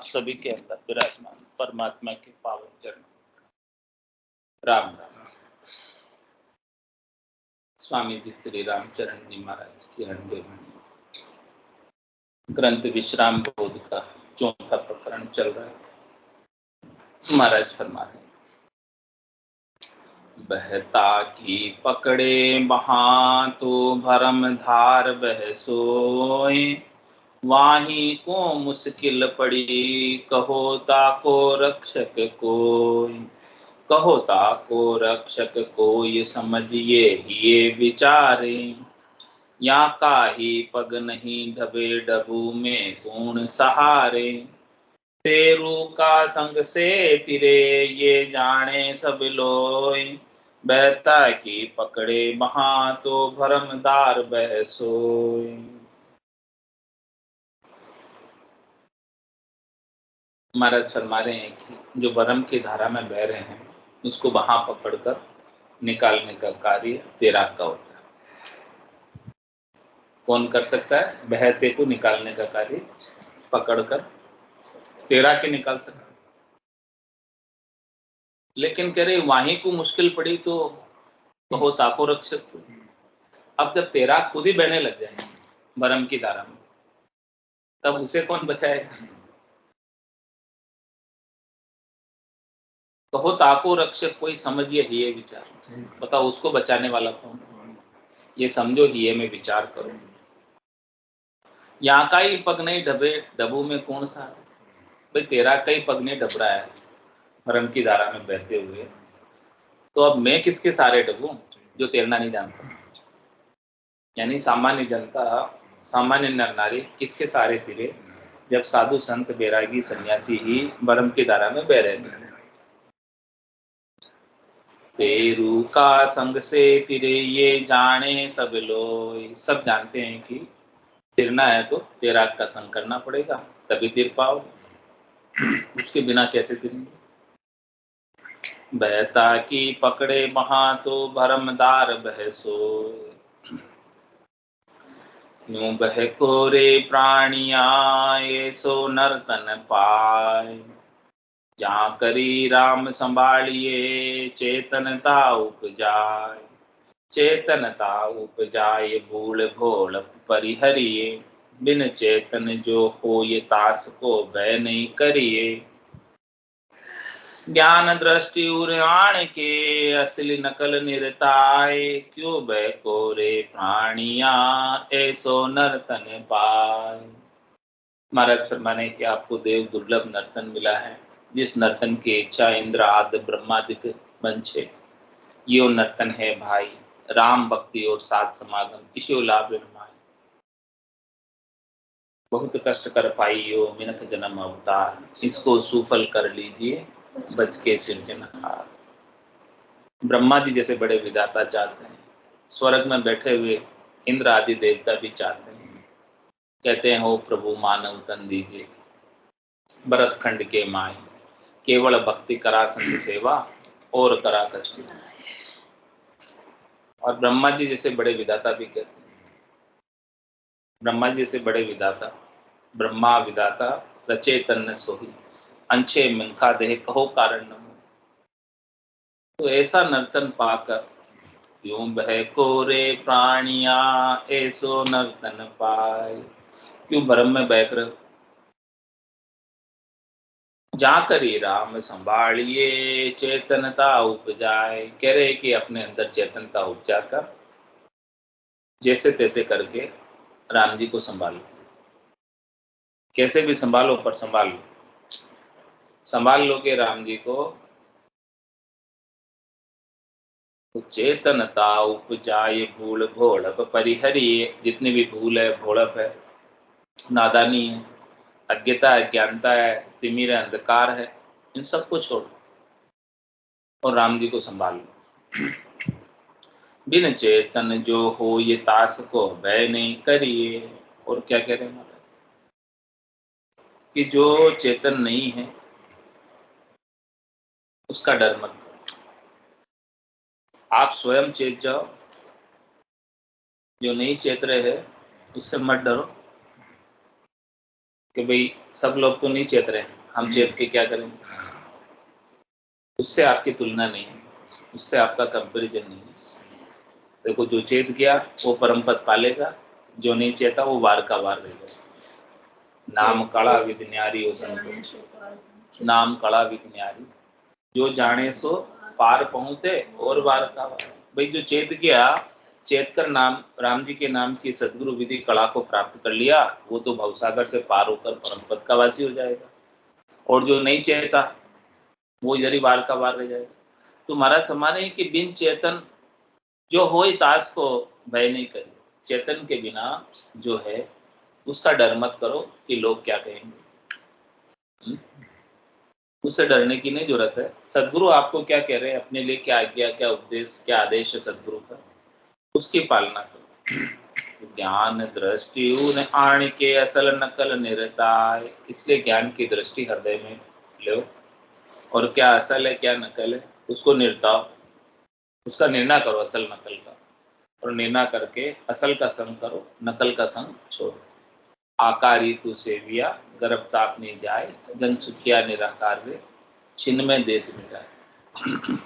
आप सभी के अंदर विराजमान परमात्मा के पावन चरण राम राम। स्वामी जी श्री रामचरण जी महाराज की हंडे ग्रंथ विश्राम बोध का 4था प्रकरण चल रहा है। महाराज फरमा रहे, बहता की पकड़े बहा तो भरम धार बह सोए, वाही को मुश्किल पड़ी कहो ताको रक्षक कोई, कहो ताको रक्षक कोई समझिए ये विचारे, या काहि पग नहीं ढबे डबू में कौन सहारे, तेरू का संग से तिरे ये जाने सब लोय, बहता की पकड़े बहा तो भरमदार बह सोय। महाराज फरमा रहे हैं कि जो भरम की धारा में बह रहे हैं उसको वहां पकड़कर निकालने का कार्य तैराक का होता है। कौन कर सकता है? बहते को निकालने का कार्य पकड़कर तैराक के निकाल सकता है। लेकिन कह रहे वाही को मुश्किल पड़ी तो कहो ताको रक्षक को। अब जब तैराक खुद ही बहने लग जाए भरम की धारा में, तब उसे कौन बचाएगा? कहो ताको रक्षक कोई समझिए ये विचार, बताओ उसको बचाने वाला कौन? ये समझो ये में विचार करो। यहाँ का ही पग नहीं ढबे डबू में कौन सा? भाई तेरा कई पग नहीं ढब रहा है भरम की धारा में बहते हुए, तो अब मैं किसके सारे डबू जो तैरना नहीं जानता? यानी सामान्य जनता, सामान्य नर नारी किसके सारे तिरे जब साधु संत बैरागी सन्यासी ही भरम की धारा में बह रहे थे। तेरू का संग से तिरे ये जाने सब लोग, सब जानते हैं कि तिरना है तो तैराक का संग करना पड़ेगा तभी तिर पाओ, उसके बिना कैसे तिरेंगे? बहता की पकड़े महा तो भरमदार बह सोए, यूं बह कोरे प्राणिया ये सो नर्तन पाए, जहाँ करी राम संभालिए चेतनता उपजाए, चेतनता उपजाए भूल भोल परिहरिए, बिन चेतन जो हो ये तास को भय नहीं करिए, ज्ञान दृष्टि उराण के असली नकल निरताए, क्यों भय कोरे प्राणिया ऐसो नर्तन पाए। महाराज फरमाने कि आपको देव दुर्लभ नर्तन मिला है, जिस नर्तन की इच्छा इंद्र आदि ब्रह्मादिक मंचे, यो नर्तन है भाई राम भक्ति और साथ समागम, इसी लाभ रमाए, बहुत कष्ट कर पाइयो मिनख जन्म अवतार, इसको सुफल कर लीजिए बच के सिरजनहार। ब्रह्मा जी जैसे बड़े विधाता चाहते हैं, स्वर्ग में बैठे हुए इंद्र आदि देवता भी चाहते हैं, कहते हैं हो प्रभु मानव तन दीजिए, भरत खंड के माए केवल भक्ति करा संग सेवा और करा कष्ट। और ब्रह्मा जी जैसे बड़े विधाता भी कहते हैं, ब्रह्मा जी जैसे बड़े विधाता, ब्रह्मा विधाता रचे तन्न सोही, अंछे मिनखा देह कहो कारण न। तो ऐसा नर्तन पाकर यूं बह कोरे प्राणिया ऐसो नर्तन पाए, क्यों भरम में बह कर जाकर ही राम संभालिए चेतनता उपजाए। कह रहे कि अपने अंदर चेतनता उपजाकर जैसे तैसे करके राम जी को संभालो, कैसे भी संभालो पर संभाल लो, संभाल लो के राम जी को, तो चेतनता उपजाए भूल भोड़प परिहरिए, जितनी भी भूल है भोड़प है नादानी है अज्ञता है ज्ञानता है तिमिर है अंधकार है, इन सबको छोड़ो और राम जी को संभाल लो। बिन चेतन जो हो ये तास को भय नहीं करिए। और क्या कह रहे हैं कि जो चेतन नहीं है उसका डर मत करो, आप स्वयं चेत जाओ, जो नहीं चेत रहे है उससे मत डरो। कि भाई सब लोग तो नहीं चेत रहे, हम चेत के क्या करेंगे। उससे आपकी तुलना नहीं है, उससे आपका कंपेरिजन नहीं है। देखो जो चेत गया वो परम पद पालेगा, जो नहीं चेता वो वार का वार रहेगा। नाम कड़ा विद न्यारी हो संतो, नाम कड़ा विद न्यारी, जो जाने सो पार पहुंचे और वार का वार। भाई जो चेत गया, चेत कर नाम राम जी के नाम की सदगुरु विधि कला को प्राप्त कर लिया, वो तो भवसागर से पार होकर परम पद का वासी हो जाएगा। और जो नहीं चेता वो इधर ही वार का वार रह जाएगा। तो महाराज हमारे कि बिन चेतन जो हो ताश को भय नहीं करिए, चेतन के बिना जो है उसका डर मत करो कि लोग क्या कहेंगे। उससे डरने की नहीं जरूरत है। सदगुरु आपको क्या कह रहे हैं, अपने लिए क्या आज्ञा, क्या उपदेश, क्या आदेश है सदगुरु का, उसकी पालना करो। ज्ञान दृष्टि उन आण के असल नकल निरताय, इसलिए ज्ञान की दृष्टि हृदय में लो, और क्या असल है क्या नकल है उसको निर्ताओ, उसका निर्णय करो असल नकल का, और निर्णय करके असल का संग करो, नकल का संग छोड़ो। आकारी तू सेविया गर्भ ताप नहीं जाए, जन सुखिया निराकार वे छिन्न में देत मिटाए।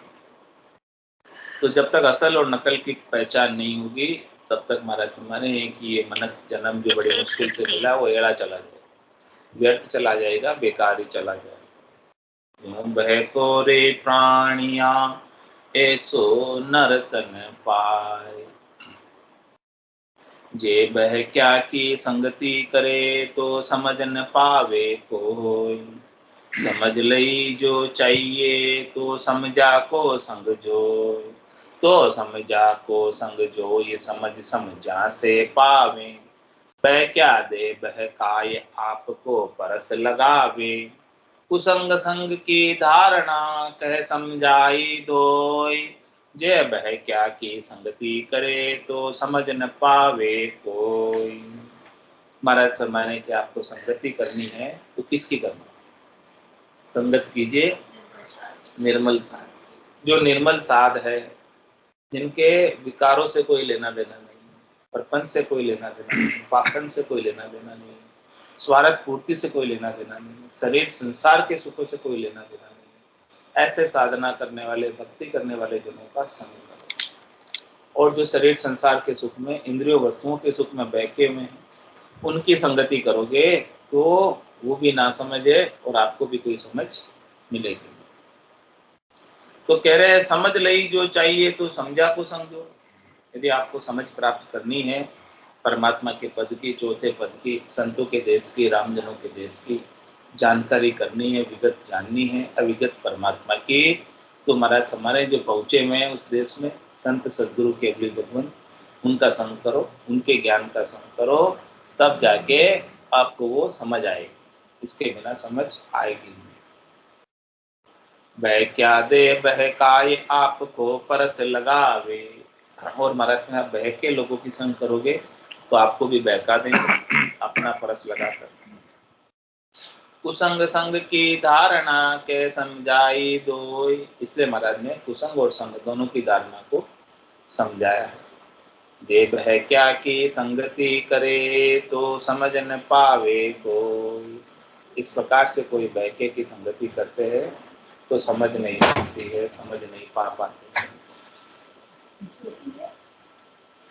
तो जब तक असल और नकल की पहचान नहीं होगी तब तक महाराज माने हैं कि ये मनक जन्म जो बड़ी मुश्किल से मिला वो एड़ा चला जाएगा, व्यर्थ चला जाएगा, बेकार ही चला जाएगा। बह को रे प्राणिया ऐसो नर तन पाए, जे बह क्या की संगति करे तो समझ न पावे कोई, समझ लई जो चाहिए तो समझा को संग जोय, तो समझा को संग जो ये समझा से पावे, बह क्या दे बह काय आपको परस लगावे, कुसंग संग की धारणा कह समझाई दोय, जय बह क्या की संगति करे तो समझ न पावे कोई। महाराज फरमाने कि आपको संगति करनी है तो किसकी करनी है? संगत कीजिए निर्मल साध, जो निर्मल साध है, जिनके विकारों से कोई लेना देना नहीं, प्रपंच से कोई लेना देना नहीं, पाखंड से कोई लेना देना नहीं, स्वार्थ पूर्ति से कोई लेना देना नहीं, शरीर संसार के सुखों से कोई लेना देना नहीं। ऐसे साधना करने वाले, भक्ति करने वाले जनों का संग करो। और जो शरीर संसार के सुख में, इंद्रियों वस्तुओं के सुख में बहके हुए हैं, उनकी संगति करोगे तो वो भी ना समझे और आपको भी कोई समझ मिलेगी। तो कह रहे हैं समझ लई जो चाहिए तो समझा को समझो। यदि आपको समझ प्राप्त करनी है परमात्मा के पद की, चौथे पद की, संतों के देश की, रामजनों के देश की जानकारी करनी है, विगत जाननी है, अविगत परमात्मा की, तो महाराज हमारे जो पहुंचे हुए हैं उस देश में संत सदगुरु के अवली भगवान, उनका संग करो, उनके ज्ञान का संग करो, तब जाके आपको वो समझ आएगी, इसके बिना समझ आएगी नहीं। वह क्या दे बहकाए आपको परस लगावे, और महाराज में आप बह के लोगों की संग करोगे तो आपको भी बहका देंगे अपना परस लगाकर। कुसंग संग की धारणा के समझाई दोय, इसलिए महाराज ने कुसंग और संग दोनों की धारणा को समझाया है। जे बह क्या की संगति करे तो समझ न पावे कोई, इस प्रकार से कोई बहके की संगति करते हैं तो समझ नहीं पाती है, समझ नहीं पा पाते हैं।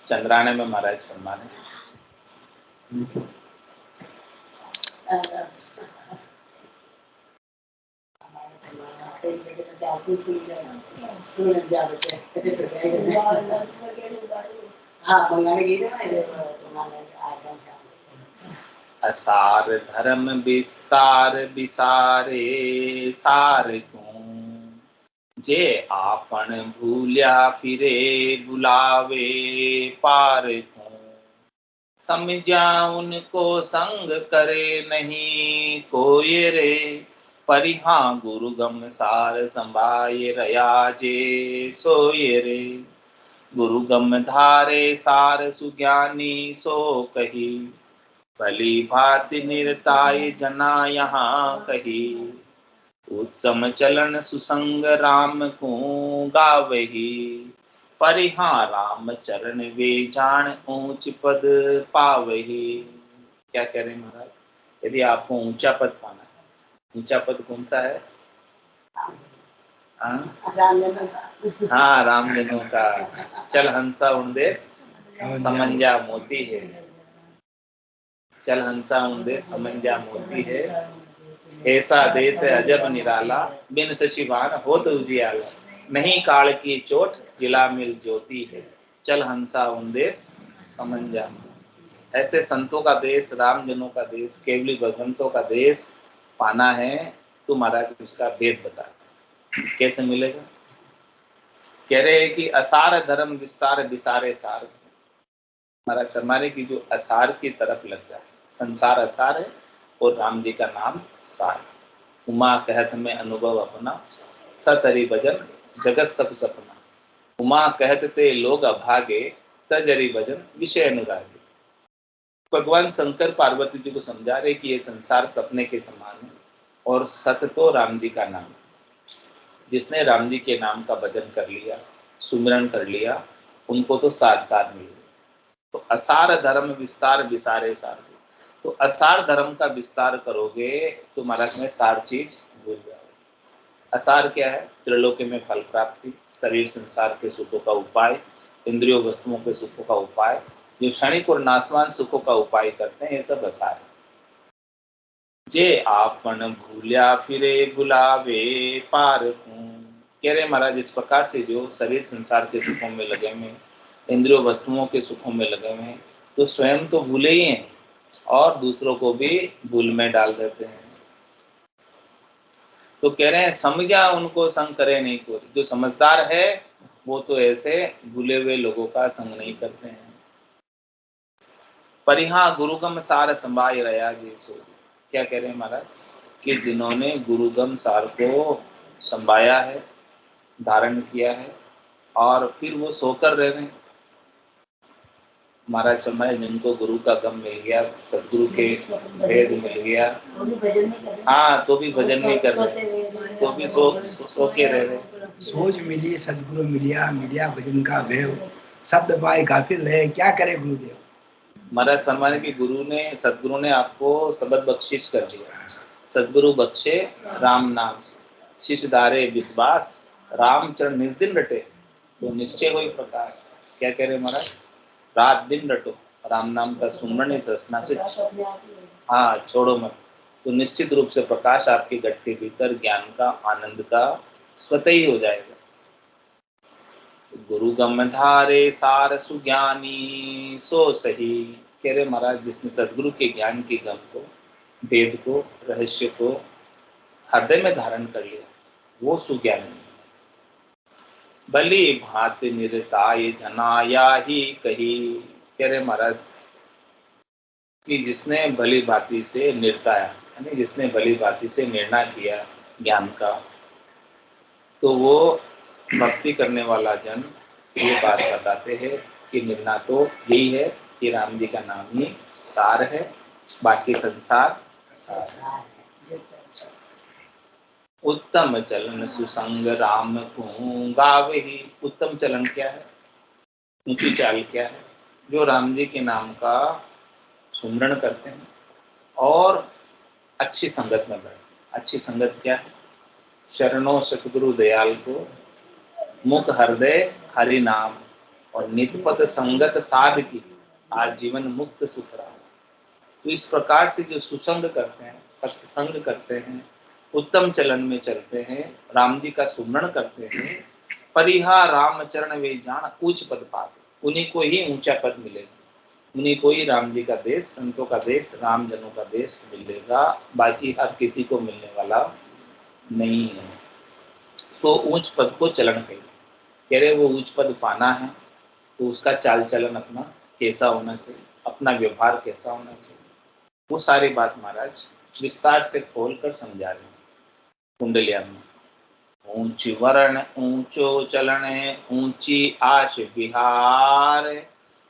चंद्राने में महाराज फरमाने असार धर्म विस्तार विसारे सार तू, जे आपन भूल्या फिरे बुलावे पार तू, समझा उनको संग करे नहीं कोई रे, परिहा गुरु गम सार संभाये रया जे सोये रे, गुरु गम धारे सार सुज्ञानी सो कही, भली भांति निरताय जना यहाँ कही, उत्तम चलन सुसंग राम को गावही, परिहा राम चरण वे जान ऊंच पद पावही। क्या कह रहे हैं महाराज, यदि आपको ऊंचा पद पाना है, ऊंचा पद कौन सा है? हाँ, रामधनु का। चल हंसा उन्देश समंजा मोती है, चल हंसा उन्देश समंजा मोती है, ऐसा देश है अजब निराला, बिन शशिवान हो तो उजियाला, नहीं काल की चोट जिला मिल ज्योति है, चल हंसा उन्देश समंजा। ऐसे संतों का देश, रामजनों का देश, केवली भगवंतों का देश पाना है तो महाराज उसका भेद बता। कैसे मिलेगा? कह रहे हैं कि असार धर्म विस्तार विसारे सार। महाराज फरमाने की जो असार की तरफ लग जाए, संसार असार है और राम जी का नाम सार। उमा कहत में अनुभव अपना, सतरी भजन जगत सब सपना, उमा कहत ते लोग अभागे, तजरी भजन विषय अनुरागे। भगवान शंकर पार्वती जी को समझा रहे कि ये संसार सपने के समान है और सत्य तो राम जी का नाम है। जिसने राम जी के नाम का भजन कर लिया, सुमिरन कर लिया, उनको तो साथ साथ मिल गया। तो असार धर्म विस्तार विसारे सार। तो असार धर्म का विस्तार करोगे तो महाराज में सार चीज भूल जाओगे। असार क्या है? त्रिलोकी में फल प्राप्ति, शरीर संसार के सुखों का उपाय, इंद्रियों वस्तुओं के सुखों का उपाय, जो क्षणिक और नाशवान सुखों का उपाय करते हैं, ये सब असार है। जे आपन भूलिया फिरे बुलावे पार हूं। कह रहे महाराज इस प्रकार से जो शरीर संसार के सुखों में लगे हुए, इंद्रियों वस्तुओं के सुखों में लगे हुए हैं, तो स्वयं तो भूले ही हैं और दूसरों को भी भूल में डाल देते हैं। तो कह रहे हैं समझा उनको संग करे नहीं कोई। जो समझदार है वो तो ऐसे भूले हुए लोगों का संग नहीं करते हैं। परिहा गुरुगम सार संभाय रया जैसो। क्या कह रहे हैं महाराज? कि जिन्होंने गुरुगम सार को संभाया है, धारण किया है और फिर वो सोकर रह रहे हैं। महाराज फरमाए जिनको गुरु का गम मिल गया, सदगुरु के भेद मिल गया, हाँ तो भी भजन नहीं कर रहे, तो भी सो के रह रहे। सोच मिली सदगुरु मिलिया, मिलिया भजन का भेव, शब्द पाए काफिर रहे, क्या करे गुरुदेव। महाराज फरमाने की गुरु ने, सदगुरु ने आपको शब्द बख्शिश कर दिया। सदगुरु बख्शे राम नाम, शिष धारे विश्वास, राम चरण निज दिन रटे, तो निश्चय हुई प्रकाश। क्या कह रहे महाराज? रात दिन रटो, राम नाम का सुमरण रसना से, हाँ छोड़ो मत, तो निश्चित रूप से प्रकाश आपके गट के भीतर ज्ञान का, आनंद का स्वतः ही हो जाएगा। गुरु गम धारे सार सुज्ञानी सो सही। कह रहे महाराज जिसने सदगुरु के ज्ञान की गम को, वेद को, रहस्य को हृदय में धारण कर लिया, वो सुज्ञानी। बलि भांति निरताय जनाया ही कही। कह रहे महाराज कि जिसने भली भांति से निर्ताया, यानी जिसने भली भांति से निर्णय किया ज्ञान का, तो वो भक्ति करने वाला जन ये बात बताते हैं कि निर्णय तो यही है कि राम जी का नाम ही सार है, बाकी संसार सार है। उत्तम चलन सुसंग राम को गावे ही। उत्तम चलन क्या है? ऊंची चाल क्या है? जो राम जी के नाम का सुमरण करते हैं और अच्छी संगत में बैठे। अच्छी संगत क्या है? शरणों सतगुरु दयाल को, मुख हृदय हरि नाम और नितपत संगत साध की, आज जीवन मुक्त सुख रहा। तो इस प्रकार से जो सुसंग करते हैं, सत्संग करते हैं, उत्तम चलन में चलते हैं, राम जी का सुमरण करते हैं, परिहा राम चरण वे जान उच्च पद पाते, उन्हीं को ही ऊंचा पद मिलेगा, उन्हीं को ही राम जी का देश, संतों का देश, राम जनों का देश मिलेगा, बाकी हर किसी को मिलने वाला नहीं है। तो ऊंच पद को चलन कहिए। कह रहे वो ऊंच पद पाना है तो उसका चाल चलन अपना कैसा होना चाहिए, अपना व्यवहार कैसा होना चाहिए, वो सारी बात महाराज विस्तार से खोल कर समझा रहे हैं कुंडलिया में। ऊंची वर्ण ऊंचो चलन, ऊंची आश विहार,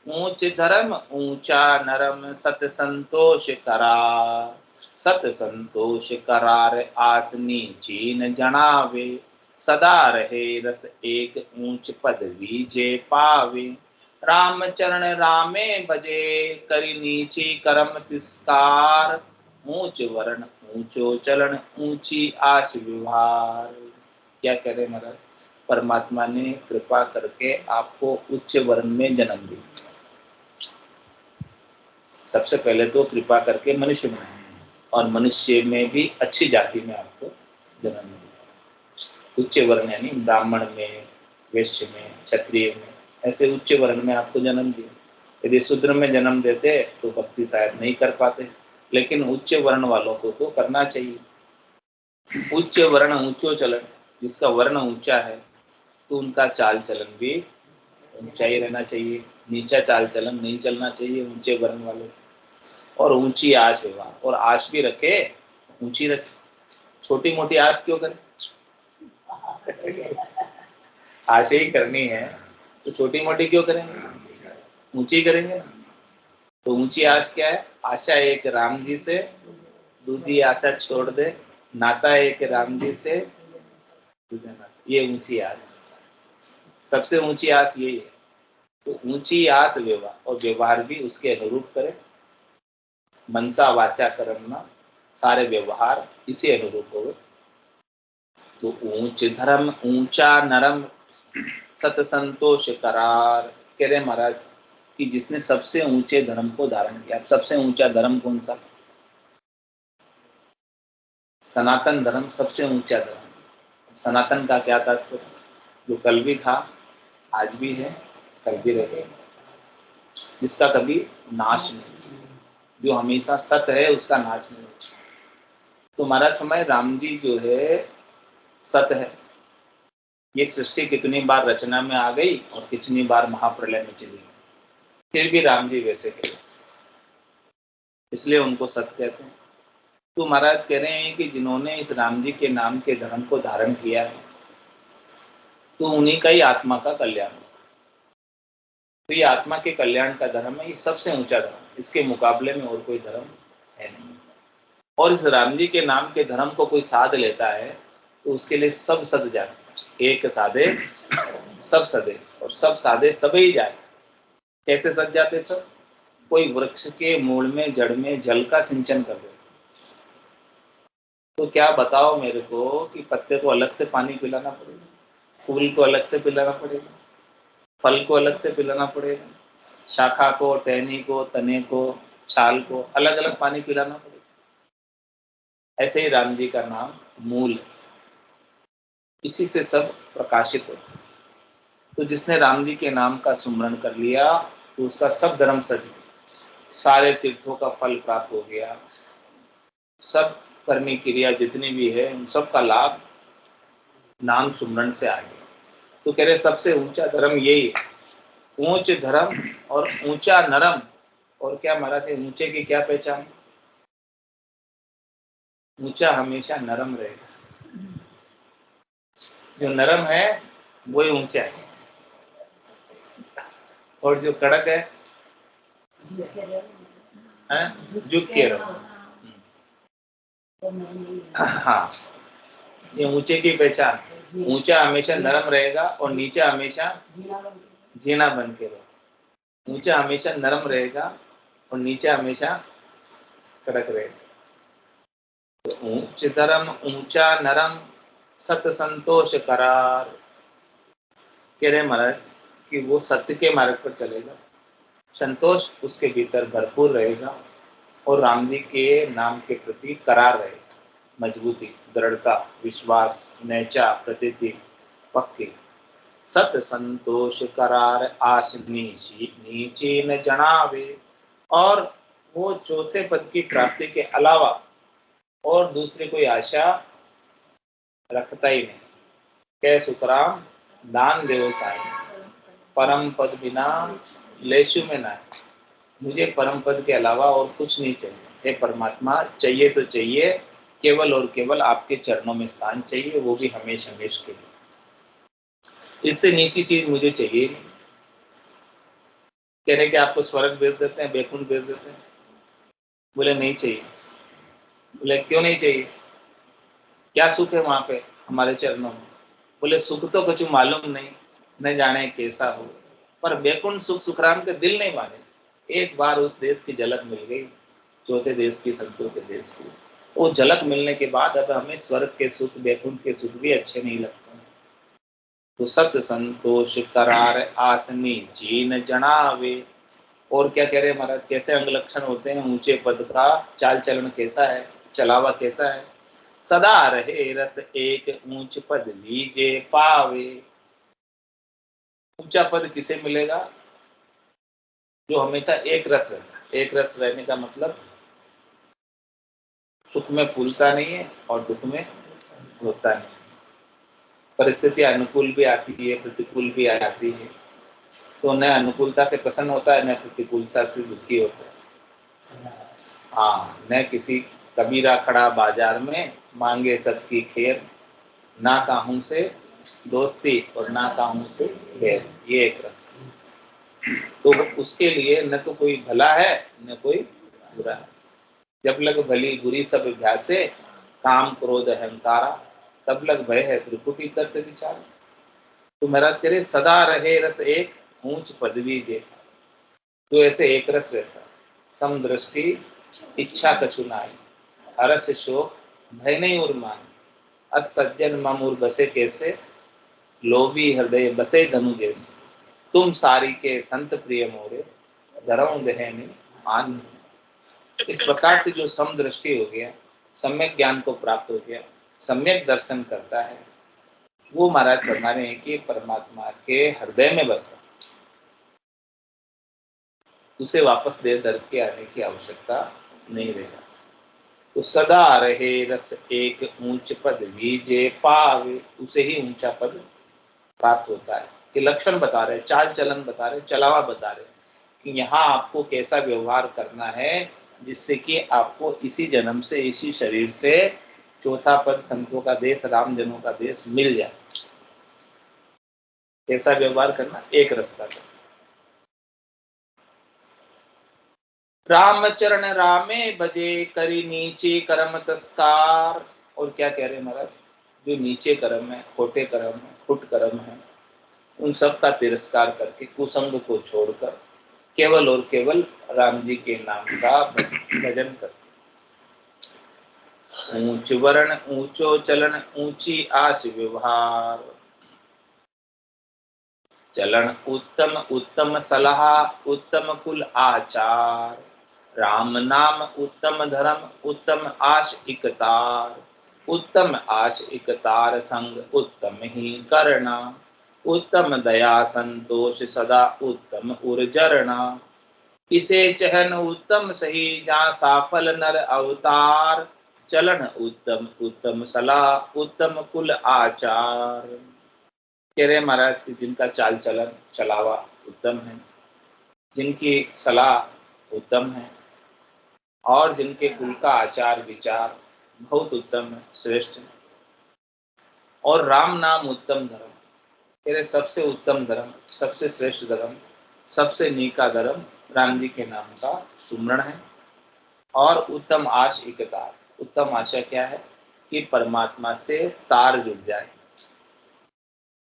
ऊंच धर्म ऊंचा नरम, सत संतोष करार, सत संतोष करार आस नीची न जनावे, सदा रहे रस एक ऊंच पदवी जे पावे, राम चरण रामे बजे, करी नीची करम तिस्कार, ऊंच वर्ण ऊंचो चलन ऊंची आश व्यवहार। क्या कह रहे महाराज, परमात्मा ने कृपा करके आपको उच्च वर्ण में जन्म दिया। सबसे पहले तो कृपा करके मनुष्य बनाया और मनुष्य में भी अच्छी जाति में आपको जन्म दिया। उच्च वर्ण यानी ब्राह्मण में, वैश्य में, क्षत्रिय में, ऐसे उच्च वर्ण में आपको जन्म दिया। यदि शूद्र में जन्म देते तो भक्ति शायद नहीं कर पाते, लेकिन उच्च वर्ण वालों को तो करना चाहिए। उच्च वर्ण ऊंचो चलन, जिसका वर्ण ऊंचा है तो उनका चाल चलन भी ऊंचा ही रहना चाहिए। नीचा चाल चलन नहीं चलना चाहिए ऊंचे वर्ण वाले। और ऊंची आश व्यवहार, और आश भी रखे, ऊंची रखे। छोटी मोटी आश क्यों करें? आश ही करनी है तो छोटी मोटी क्यों करेंगे, ऊंची करेंगे। तो ऊंची आश क्या है? आशा एक राम जी से, दूसरी आशा छोड़ दे, नाता एक राम जी से, ये ऊंची आश। सबसे ऊंची आश यही है। तो ऊंची आश व्यवहार, और व्यवहार भी उसके अनुरूप करे। मनसा वाचा कर्मणा, सारे व्यवहार इसी अनुरूप हो। तो ऊंच धर्म ऊंचा नरम सत संतोष करार। कह रहे महाराज कि जिसने सबसे ऊंचे धर्म को धारण किया। सबसे ऊंचा धर्म कौन सा? सनातन धर्म सबसे ऊंचा धर्म। सनातन का क्या तात्पर्य? जो कल भी था, आज भी है, कल भी रहेगा, जिसका कभी नाश नहीं, जो हमेशा सत है उसका नाश नहीं। तो महाराज समय राम जी जो है सत है। ये सृष्टि कितनी बार रचना में आ गई और कितनी बार महाप्रलय में चली गई, फिर भी राम जी वैसे के वैसे, इसलिए उनको सत कहते हैं। तो महाराज कह रहे हैं कि जिन्होंने इस राम जी के नाम के धर्म को धारण किया है तो उन्हीं का ही आत्मा का कल्याण हो। तो ये आत्मा के कल्याण का धर्म है, ये सबसे ऊंचा धर्म, इसके मुकाबले में और कोई धर्म है नहीं। और इस राम जी के नाम के धर्म को कोई साध लेता है तो उसके लिए सब सद जाते। एक साधे सब सदे, और सब साधे सब ही जाए। कैसे सद जाते सब? कोई वृक्ष के मूल में, जड़ में जल का सिंचन कर दे तो क्या बताओ मेरे को कि पत्ते को अलग से पानी पिलाना पड़ेगा, फूल को अलग से पिलाना पड़ेगा, फल को अलग से पिलाना पड़ेगा, शाखा को, टहनी को, तने को, छाल को अलग अलग पानी पिलाना पड़ेगा। ऐसे ही राम जी का नाम मूल है, इसी से सब प्रकाशित होता है। तो जिसने राम जी के नाम का सुमरण कर लिया तो उसका सब धर्म सज गया, सारे तीर्थों का फल प्राप्त हो गया, सब कर्मी क्रिया जितनी भी है उन सब का लाभ नाम सुमरण से आ गया। तो कह रहे सबसे ऊंचा धर्म यही है, ऊंच धर्म और ऊंचा नरम। और क्या महाराज है ऊंचे की क्या पहचान? ऊंचा हमेशा नरम रहेगा, जो नरम है वही ऊंचा है, और जो कड़क है झुक के रहो। हाँ, ये ऊंचे की पहचान। ऊंचा हमेशा नरम रहेगा और नीचा हमेशा जीना बन के रहो। ऊंचा हमेशा नरम रहेगा और नीचा हमेशा कड़क रहेगा। तो ऊंच धर्म ऊंचा नरम सत संतोष करार। कह रहे महाराज कि वो सत्य के मार्ग पर चलेगा, संतोष उसके भीतर भरपूर रहेगा और राम जी के नाम के प्रति करार रहेगा, मजबूती, दृढ़ता, विश्वास, नैचा, प्रतीति, पक्की। सत संतोष करार आश नीची न जनावे। और वो चौथे पद की प्राप्ति के अलावा और दूसरी कोई आशा रखता ही नहीं। कै सुखराम दान देव साई, परम पद बिना लेशु में ना। मुझे परम पद के अलावा और कुछ नहीं चाहिए। हे परमात्मा, चाहिए तो चाहिए केवल और केवल आपके चरणों में स्थान चाहिए, वो भी हमेशा हमेशा के लिए। इससे नीची चीज मुझे चाहिए नहीं। कह रहे कि आपको स्वर्ग भेज देते हैं, बैकुंठ भेज देते हैं। बोले नहीं चाहिए। बोले क्यों नहीं चाहिए? क्या सुख है वहां पे हमारे चरणों में? बोले सुख तो कुछ मालूम नहीं, न जाने कैसा हो, पर बैकुंठ सुख सुखराम के दिल नहीं माने। एक बार उस देश की झलक मिल गई, चौथे देश की, संतों के देश की। वो झलक मिलने के बाद अब हमें स्वर्ग के सुख, वैकुंठ के सुख भी अच्छे नहीं लगते। तो सत संतोष करार आसनी जीन जनावे। और क्या कह रहे हैं महाराज, कैसे अंग लक्षण होते हैं ऊंचे पद का? चाल चलन कैसा है, चलावा कैसा है? सदा रहे रस एक ऊंच पद लीजे पावे। ऊंचा पद किसे मिलेगा? जो हमेशा एक रस रहता है। एक रस रहने का मतलब सुख में फूलता नहीं है और दुख में होता नहीं। परिस्थिति अनुकूल भी आती है, प्रतिकूल भी आती है, तो न अनुकूलता से प्रसन्न होता है, न प्रतिकूलता से दुखी होता है। हाँ, न किसी कबीरा खड़ा बाजार में मांगे सबकी खैर, ना काहू से दोस्ती और ना काहू से बैर। ये एक रस। तो उसके लिए न तो कोई भला है न कोई बुरा है। जब लग भली बुरी सब अभ्यासे, काम क्रोध अहंकारा, तब लग भय है त्रिपुटी तत्व विचार। तो महाराज कह रहे सदा रहे रस एक ऊंच पदवी दे। तो ऐसे एक रस रहता, समदृष्टि इच्छा कछु नाई, हरस शोक भय नहीं उर्मान, असज्जन ममूर बसे कैसे, लोभी हृदय बसे धनु जैसे। तुम सारी के संत प्रिय मोरे, धरम दहनी मान। इस प्रकार से जो समदृष्टि हो गया, सम्यक ज्ञान को प्राप्त हो गया, सम्यक दर्शन करता है, वो महाराज फरमा रहे हैं कि परमात्मा के हृदय में बसता, उसे वापस दे दर के आने की आवश्यकता नहीं रहेगा। तो सदा रहे रस एक ऊंच पद लीजे पावे, उसे ही ऊंचा पद प्राप्त होता है। कि लक्षण बता रहे, चाल चलन बता रहे, चलावा बता रहे कि यहाँ आपको कैसा व्यवहार करना है जिससे कि आपको इसी जन्म से, इसी शरीर से चौथा पद, संतों का देश, राम जनों का देश मिल जाए। कैसा व्यवहार करना? एक रास्ता का। रामचरण रामे भजे करी नीचे कर्म तस्कार। और क्या कह रहे हैं महाराज, जो नीचे कर्म है, खोटे कर्म है, फुट कर्म है, उन सब का तिरस्कार करके, कुसंग को छोड़कर केवल और केवल राम जी के नाम का भजन करते। ऊंच वर्ण ऊंचो चलन ऊंची आस व्यवहार, चलन उत्तम उत्तम सलाह उत्तम कुल आचार, राम नाम उत्तम धर्म उत्तम आश इकतार, उत्तम आश इकतार संग उत्तम ही करना, उत्तम दया संतोष सदा उत्तम उर्जरणा, इसे चहन उत्तम सही जहाँ साफल नर अवतार, चलन उत्तम उत्तम सलाह उत्तम कुल आचार। कह रहे महाराज कि जिनका चाल चलन चलावा उत्तम है, जिनकी सलाह उत्तम है और जिनके कुल का आचार विचार बहुत उत्तम है, श्रेष्ठ है, और राम नाम उत्तम धर्म। कह रहे सबसे उत्तम धर्म, सबसे श्रेष्ठ धर्म, सबसे नीका धर्म राम जी के नाम का सुमरण है। और उत्तम आश इकतार, उत्तम आशा क्या है कि परमात्मा से तार जुड़ जाए,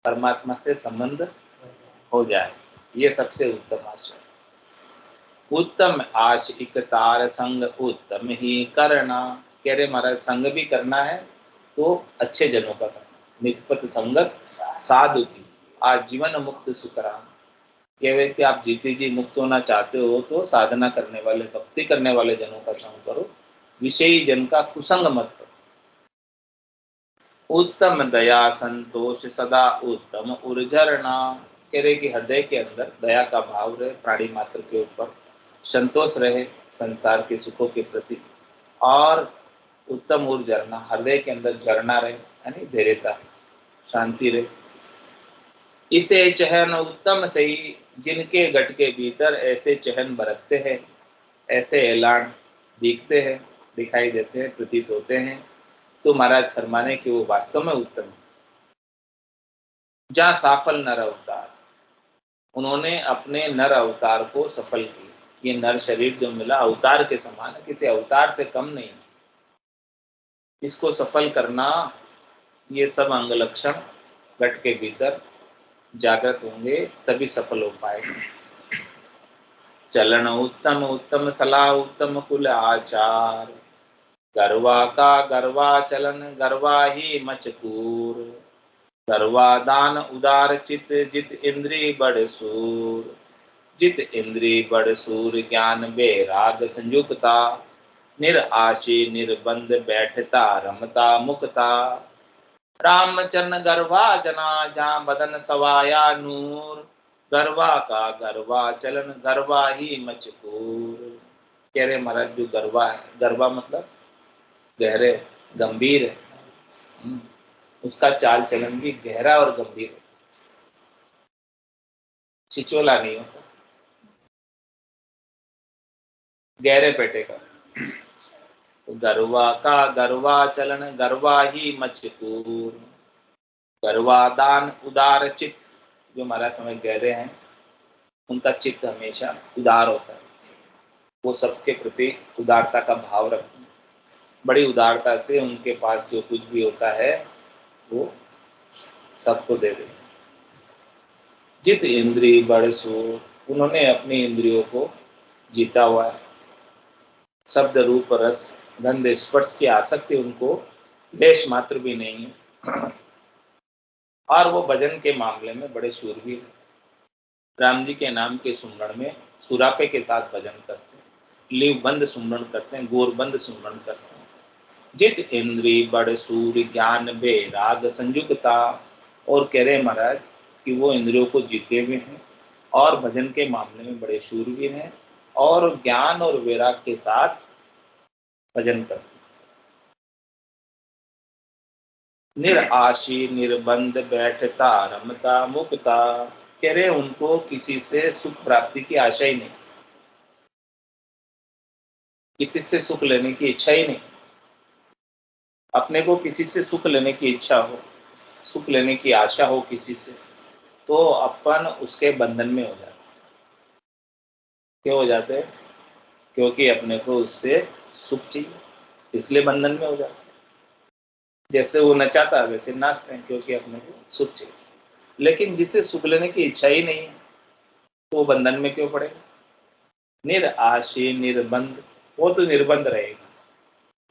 परमात्मा से संबंध हो जाए, ये सबसे उत्तम आशा है। उत्तम आश इकतार संग उत्तम ही करना। कह रहे महाराज संग भी करना है तो अच्छे जनों का करना, निष्पत संगत साधु की आजीवन मुक्त सुखराम। कहे कि आप जीते जी मुक्त होना चाहते हो तो साधना करने वाले, भक्ति करने वाले जनों का संग करो, विषयी जन का कुसंग मत करो। उत्तम दया संतोष सदा उत्तम उर्जरणा। कह रहे कि हृदय के अंदर दया का भाव रहे प्राणी मात्र के ऊपर, संतोष रहे संसार के सुखों के प्रति, और उत्तम उर्जरणा, हृदय के अंदर झरना रहे, यानी धैर्यता, शांति रहे। इसे चहन उत्तम सही, जिनके गट के भीतर ऐसे चहन बरतते हैं, ऐसे ऐलान दिखते हैं, दिखाई देते हैं, प्रतीत होते हैं, तो महाराज फरमाने कि वो वास्तव में उत्तम है। जहाँ सफल नर अवतार, उन्होंने अपने नर अवतार को सफल किया। ये नर शरीर जो मिला अवतार के समान है, किसी अवतार से कम नहीं। इसको सफल करना, ये सब अंग लक्षण घट के भीतर जागृत होंगे तभी सफल हो पाएगा। चलन उत्तम उत्तम सलाह उत्तम कुल आचार, गरवा का गरवा चलन गरवा ही मचकूर, गरवा दान उदार चित जित इंद्री बड़ सूर, जित इंद्री बड़ सूर ज्ञान बेराग संयुक्ता, निराशी निर्बंध बैठता रमता मुक्ता, रामचरण गरवा जना जहाँ बदन सवाया नूर, गरवा का गरवा चलन गरवा ही मचकूर। कह रहे महाराज जो गरवा है, गरवा मतलब गहरे गंभीर है, उसका चाल चलन भी गहरा और गंभीर है, छिचोला नहीं होता, गहरे पेटे का। तो गरवा का गरवा चलन गरवा ही मचकूर, गरवा दान उदार चित्त, जो महाराज हमें गहरे हैं उनका चित्त हमेशा उदार होता है, वो सबके प्रति उदारता का भाव रखते हैं, बड़ी उदारता से उनके पास जो कुछ भी होता है वो सबको दे देते। जित इंद्रिय बड़ सूर, उन्होंने अपनी इंद्रियों को जीता हुआ है, शब्द रूप रस गंध स्पर्श की आसक्ति उनको लेश मात्र भी नहीं है, और वो भजन के मामले में बड़े शूरवीर हैं। राम जी के नाम के सुमरण में सुरापे के साथ भजन करते हैं, लीव बंद सुमरण करते हैं, गोर बंद सुमरण करते हैं। जित इंद्री बड़ सूर ज्ञान बेराग संयुक्ता, और कह रहे महाराज कि वो इंद्रियों को जीते हुए हैं और भजन के मामले में बड़े शूरवीर हैं और ज्ञान और वैराग के साथ भजन करते हैं। निराशी निर्बंध बैठता रमता मुक्ता, कह रहे उनको किसी से सुख प्राप्ति की आशा ही नहीं, किसी से सुख लेने की इच्छा ही नहीं। अपने को किसी से सुख लेने की इच्छा हो, सुख लेने की आशा हो किसी से, तो अपन उसके बंधन में हो जाते। क्यों हो जाते? क्योंकि अपने को उससे सुख चाहिए, इसलिए बंधन में हो जाते। जैसे वो नचाता वैसे नाचते हैं, क्योंकि अपने को सुख चाहिए। लेकिन जिसे सुख लेने की इच्छा ही नहीं है तो वो बंधन में क्यों पड़ेगा? निराशी निर्बंध, वो तो निर्बंध रहेगा,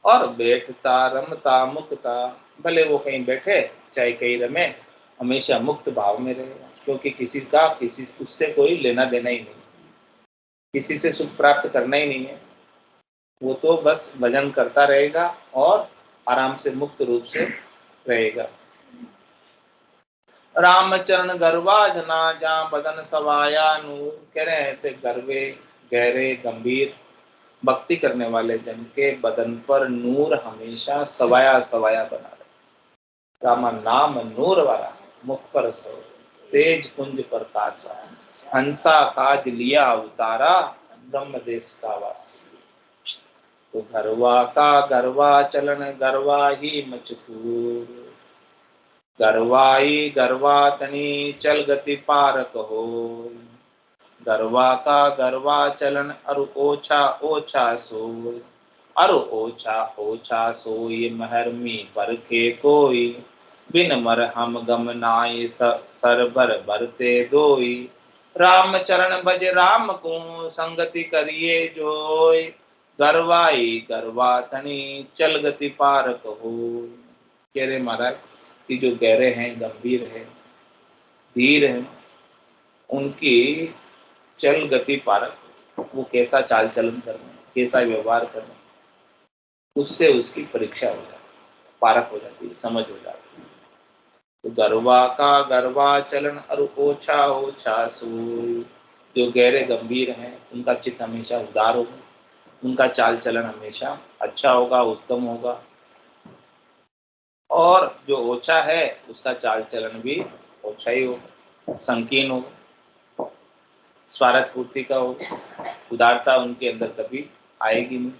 और बैठता रमता मुक्ता, भले वो कहीं बैठे चाहे कहीं रमे, हमेशा मुक्त भाव में रहेगा, क्योंकि किसी का किसी उससे कोई लेना देना ही नहीं, किसी से सुख प्राप्त करना ही नहीं है। वो तो बस भजन करता रहेगा और आराम से मुक्त रूप से रहेगा। रामचरण गरवा जना जहाँ बदन सवाया नूर, कह रहे हैं ऐसे गर्वे गहरे गंभीर भक्ति करने वाले जन के बदन पर नूर हमेशा सवाया सवाया बना रहे। रामा नाम नूर वाला मुख पर सो, तेज कुंज पर कासा, हंसा काज लिया उतारा, ब्रह्म देश का वासी। तो गरवा का गरवा चलन गरवा ही मचकूर, गरवाई गरवा तनी चल गति पारक हो, गरवा का गरवा चलन अरु ओछा ओछा सोय, अरु ओछा ओछा सोय महरमी परखे कोई, बिन मर हम गम नाय सर भर भरते दोई, राम चरण भज राम को संगति करिए जोय, गरवाई गरवा तनी चल गति पारक हो। कह रहे महाराज कि जो गहरे हैं गंभीर है धीर है, उनकी चल गति पारक, वो कैसा चाल चलन करना, कैसा व्यवहार करना, उससे उसकी परीक्षा हो जाती है, पारक हो जाती है, समझ हो जाती है। तो गरवा का गरवा चलन और ओछा ओछा सूय, जो गहरे गंभीर हैं उनका चित्त हमेशा उदार होगा, उनका चाल चलन हमेशा अच्छा होगा, उत्तम होगा, और जो ओछा है उसका चाल चलन भी ओछा ही होगा, संकीर्ण होगा, स्वार्थ पूर्ति का होगा, उदारता उनके अंदर कभी आएगी नहीं।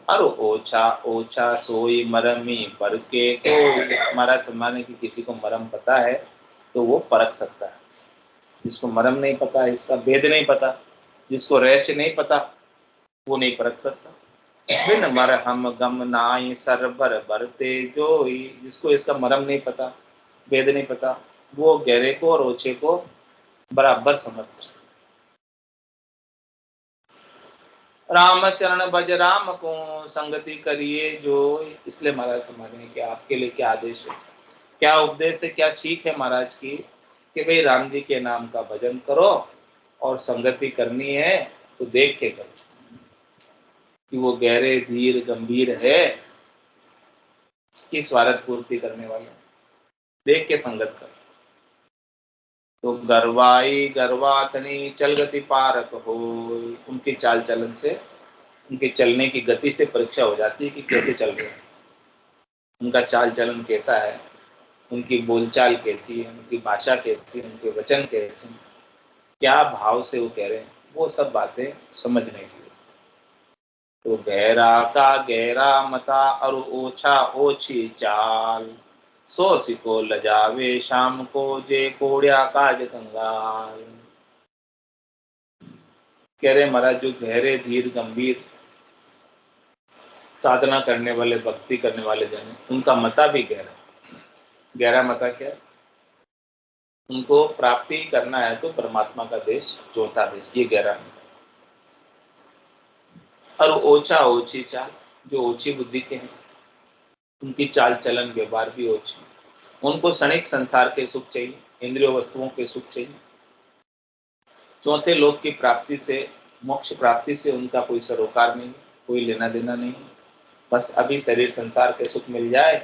और ओछा ओछा सोई मरमी परके को, मरत माने कि किसी को मरम पता है तो वो परख सकता है, जिसको मरम नहीं पता, इसका भेद नहीं पता, जिसको रहस्य नहीं पता, वो नहीं परख सकता। बिन मर हम गम नाई सर भर भरते जोई, जिसको इसका मरम नहीं पता, भेद नहीं पता, वो गहरे को और ओछे को बराबर समझता है। रामचरण भज राम को संगति करिए जो। इसलिए महाराज हमारे कि आपके लिए क्या आदेश है, क्या उपदेश है, क्या सीख है महाराज की, कि भाई राम जी के नाम का भजन करो और संगति करनी है तो देख के करो कि वो गहरे धीर गंभीर है कि स्वार्थ पूर्ति करने वाले, देख के संगत करो। तो गरवाई गरवातनी चल गति पारक हो। उनकी चाल चलन से, उनके चलने की गति से परीक्षा हो जाती है कि कैसे चल रहे हैं, उनका चाल चलन कैसा है, उनकी बोलचाल कैसी है, उनकी भाषा कैसी है, उनके वचन कैसे हैं, क्या भाव से वो कह रहे हैं, वो सब बातें समझने की। तो गहरा का गहरा मता और ओछा ओछी चाल, सो सिको लजावे शाम को जे कोड़िया काज कंगाल। कह रहे महाराज जो गहरे धीर गंभीर साधना करने वाले, भक्ति करने वाले जन, उनका मता भी गहरा। गहरा मता क्या है? उनको प्राप्ति करना है तो परमात्मा का देश, चौथा देश, ये गहरा मता। और ओछा ओछी चाल, जो ओछी बुद्धि के हैं, उनकी चाल चलन व्यवहार भी ओछी, उनको क्षणिक संसार के सुख चाहिए, इंद्रिय वस्तुओं के सुख चाहिए। चौथे लोक की प्राप्ति से, मोक्ष प्राप्ति से उनका कोई सरोकार नहीं, कोई लेना देना नहीं। बस अभी शरीर संसार के सुख मिल जाए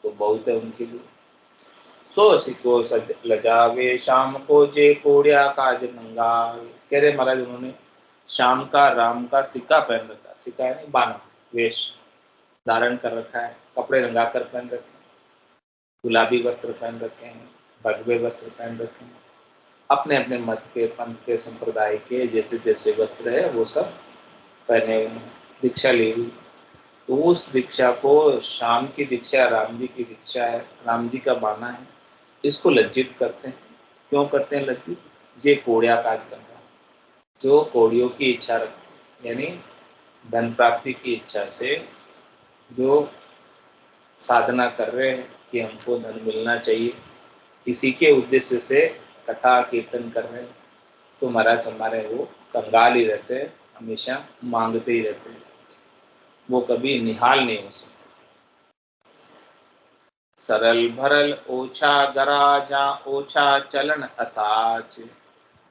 तो बहुत है उनके लिए। सो सिको सज लजावे शाम को जे कोड़िया काज नंगाल। कह रहे महाराज उन्होंने शाम का राम का सिक्का पहन रखा, सिक्का है बाना, वेश धारण कर रखा है, कपड़े रंगा कर पहन रखे हैं, गुलाबी वस्त्र पहन रखे हैं, भगवे वस्त्र पहन रखे हैं, अपने अपने मत के, पंथ के, संप्रदाय के जैसे जैसे वस्त्र है वो सब पहने हुए हैं, दीक्षा ली हुई। तो उस दीक्षा को, शाम की दीक्षा राम जी की दीक्षा है, राम जी का बाना है, इसको लज्जित करते हैं। क्यों करते हैं लज्जित? ये कोड़िया काज करना, जो कोड़ियों की इच्छा रखते, यानी धन प्राप्ति की इच्छा से जो साधना कर रहे हैं कि हमको धन मिलना चाहिए, इसी के उद्देश्य से कथा कीर्तन कर रहे हैं, तो महाराज हमारे वो कंगाल ही रहते हैं, हमेशा मांगते ही रहते हैं, वो कभी निहाल नहीं हो सकते। सरल भरल ओछा गरा जा ओछा चलन असाच,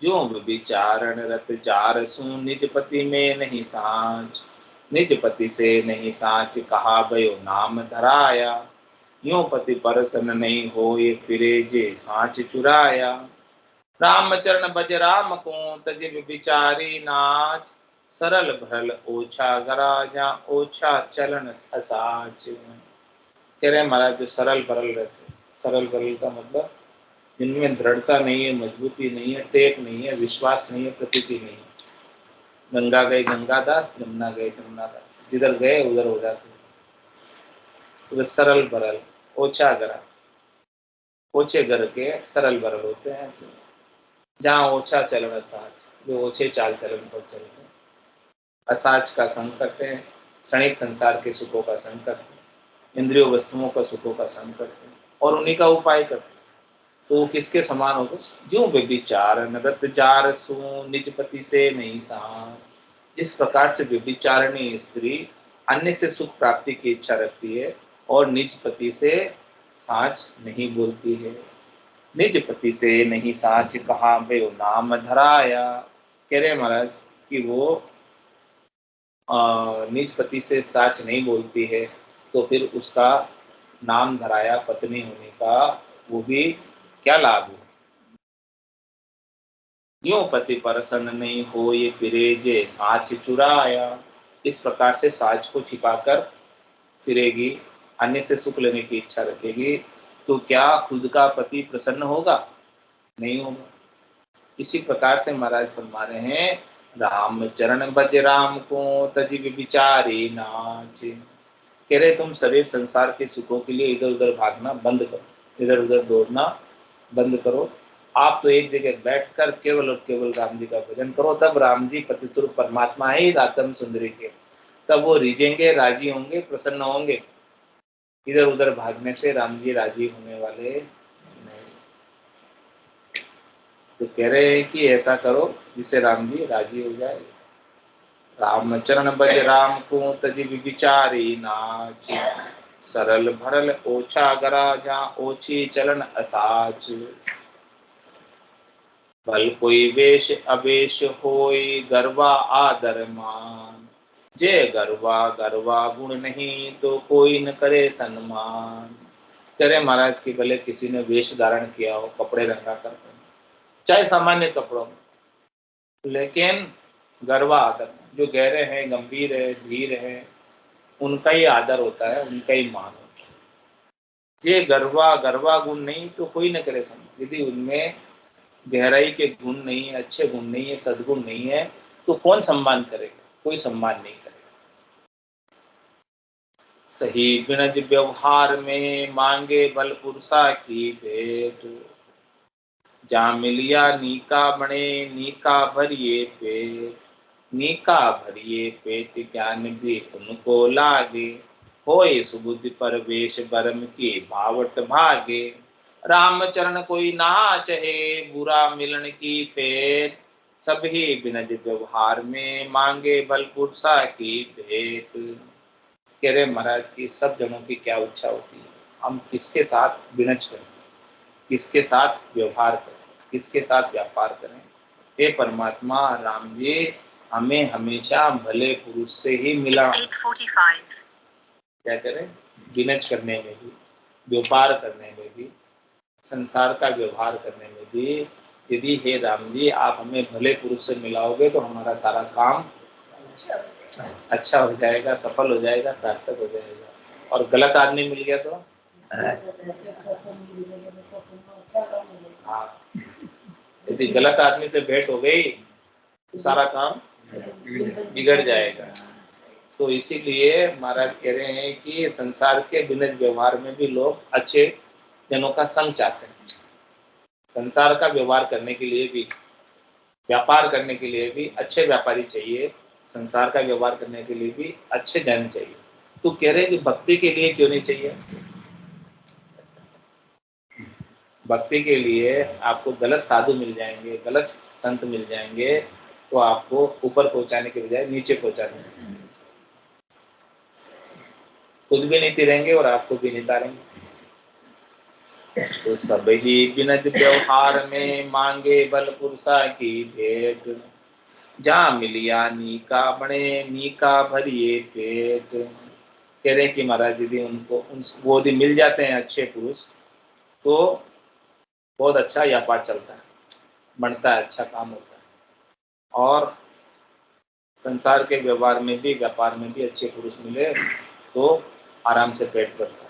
जो विचारण रत जार सु निज पति में नहीं साँच। निज पति से नहीं साँच कहा भयो नाम धराया, यूं पति परसन नहीं हो ये फिरे जे साँच चुराया। रामचरण भज राम को तज विचारी नाच, सरल भरल ओछा गरा जा ओछा चलन असाच। कह रहे हैं महाराज जो सरल भरल रहते, सरल भरल का मतलब जिनमें दृढ़ता नहीं है, मजबूती नहीं है, टेक नहीं है, विश्वास नहीं है, प्रतीति नहीं है। गंगा गए गंगादास, जमुना गए जमुनादास, जिधर गए उधर हो जाते। तो सरल भरल, ओछा गरा, ओछे घर के सरल भरल होते हैं ऐसे, जहाँ ओछा चलन असाच, जो ओछे चाल चलन पर चलते हैं, असाच का संग करते हैं, क्षणिक संसार के सुखों का संग करते हैं, इंद्रियों वस्तुओं का सुखों का संग करते हैं और उन्हीं का उपाय करते हैं। तो किसके समान होगा? जो व्यभिचारण रत जार सु निज पति से नहीं साँच। इस प्रकार से व्यभिचारिणी स्त्री अन्य से सुख प्राप्ति की इच्छा रखती है और निज पति से साँच नहीं बोलती है। निज पति से नहीं साँच कहा भयो नाम धराया। कह रहे महाराज कि वो निज पति से साँच नहीं बोलती है तो फिर उसका नाम धराया पत्नी होने का वो भी क्या लाभ हो। यूं पति परसन नहीं हो ये फिरे जे साँच चुराया। इस प्रकार से साँच को छिपाकर फिरेगी, अन्य से सुख लेने की इच्छा रखेगी, तो क्या खुद का पति प्रसन्न होगा? नहीं होगा। इसी प्रकार से महाराज फरमा रहे हैं राम चरण भज राम को तज विचारी नाच। कह रहे तुम शरीर संसार के सुखों के लिए इधर उधर भागना बंद करो, इधर उधर दौड़ना बंद करो। आप तो एक जगह बैठकर केवल और केवल राम जी का भजन करो, तब राम जी पतितुर परमात्मा है इस आत्म सुंदरी के, तब वो रिझेंगे, राजी होंगे, प्रसन्न होंगे। इधर उधर भागने से राम जी राजी होने वाले नहीं। तो कह रहे हैं कि ऐसा करो जिससे राम जी राजी हो जाए। रामचरण बज राम को तजी विचारी नाच, सरल भरल ओछा गरा जा ओछी चलन असाच। भल कोई वेश अवेश होय गर्वा आदर मान, जे गर्वा गर्वा गुण नहीं तो कोई न करे सम्मान। करे महाराज की भले किसी ने वेश धारण किया हो, कपड़े रंगा कर, चाहे सामान्य कपड़ों में, लेकिन गर्वा आदर, जो गहरे हैं, गंभीर है, धीर है, उनका ही आदर होता है, उनका ही मान होता है। ये गर्वा गर्वा गुण नहीं तो कोई न करे सम्मान। यदि उनमें गहराई के गुण नहीं है, अच्छे गुण नहीं है, सद्गुण नहीं है, तो कौन सम्मान करेगा? कोई सम्मान नहीं करेगा। सही बिनज व्यवहार में मांगे बल पुरुषा की भेंट, जा मिलिया नीका बने नीका भरिए पेट। नीका भरिए पेट ज्ञान भी उनको लागे, होए सुबुद्धि पर वेश बरम की भावट भागे। रामचरण कोई ना चहे बुरा मिलन की फेर, सभी बिनज व्यवहार में मांगे बल पुरुषा की भेंट। कह रहे महाराज की सब जनों की क्या इच्छा होती है, हम किसके साथ बिनज करें, किसके साथ व्यवहार करें, किसके साथ व्यापार करें। हे परमात्मा राम जी, हमें हमेशा भले पुरुष से ही मिला। क्या करें? बिनज करने में भी, व्यापार करने में भी, संसार का व्यवहार करने में भी, यदि हे राम जी आप हमें भले पुरुष से मिलाओगे तो हमारा सारा काम अच्छा हो जाएगा, सफल हो जाएगा, सार्थक हो जाएगा। और गलत आदमी मिल गया तो हाँ, यदि गलत आदमी से भेंट हो गई तो सारा काम बिगड़ जाएगा। तो इसीलिए महाराज कह रहे हैं कि संसार के बिनज व्यवहार में भी लोग अच्छे जनों का संग चाहते हैं। संसार का व्यवहार करने के लिए भी, व्यापार करने के लिए भी अच्छे व्यापारी चाहिए, संसार का व्यवहार करने के लिए भी अच्छे जन चाहिए। तो कह रहे हैं कि भक्ति के लिए क्यों नहीं चाहिए? भक्ति के लिए आपको गलत साधु मिल जाएंगे, गलत संत मिल जाएंगे, तो आपको ऊपर पहुंचाने के बजाय नीचे पहुंचाने, खुद भी नीति रहेंगे और आपको भी नितारेंगे। तो सब ही बिनज व्यवहार में मांगे बल पुरुषा की भेंट, जा मिलिया नीका बने नीका भरिए पेट। कह रहे कि महाराज यदि उनको वो यदि मिल जाते हैं अच्छे पुरुष, तो बहुत अच्छा व्यापार चलता है, बनता है, अच्छा काम होता है। और संसार के व्यवहार में भी, व्यापार में भी अच्छे पुरुष मिले तो आराम से पेट भरता है,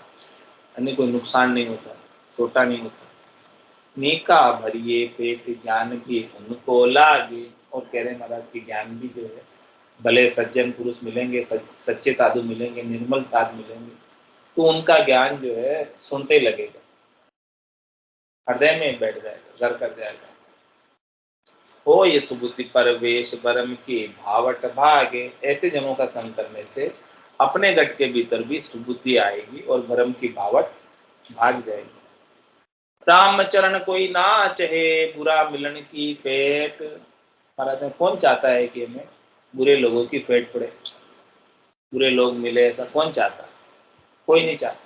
यानी कोई नुकसान नहीं होता, छोटा नहीं होता। नीका भरिए पेट ज्ञान भी उनको लागे। और कह रहे महाराज की ज्ञान भी जो है, भले सज्जन पुरुष मिलेंगे, सच्चे साधु मिलेंगे, निर्मल साधु मिलेंगे, तो उनका ज्ञान जो है सुनते लगेगा, हृदय में बैठ जाएगा, घर कर जाएगा। हो ये सुबुद्धि पर वेश बरम की भावट भागे। ऐसे जनों का संग करने से अपने गट के भीतर भी सुबुद्धि आएगी और भरम की भावट भाग जाएगी। रामचरण कोई ना चहे बुरा मिलन की फेट। महाराज कौन चाहता है कि हमें बुरे लोगों की फेट पड़े, बुरे लोग मिले, ऐसा कौन चाहता? कोई नहीं चाहता।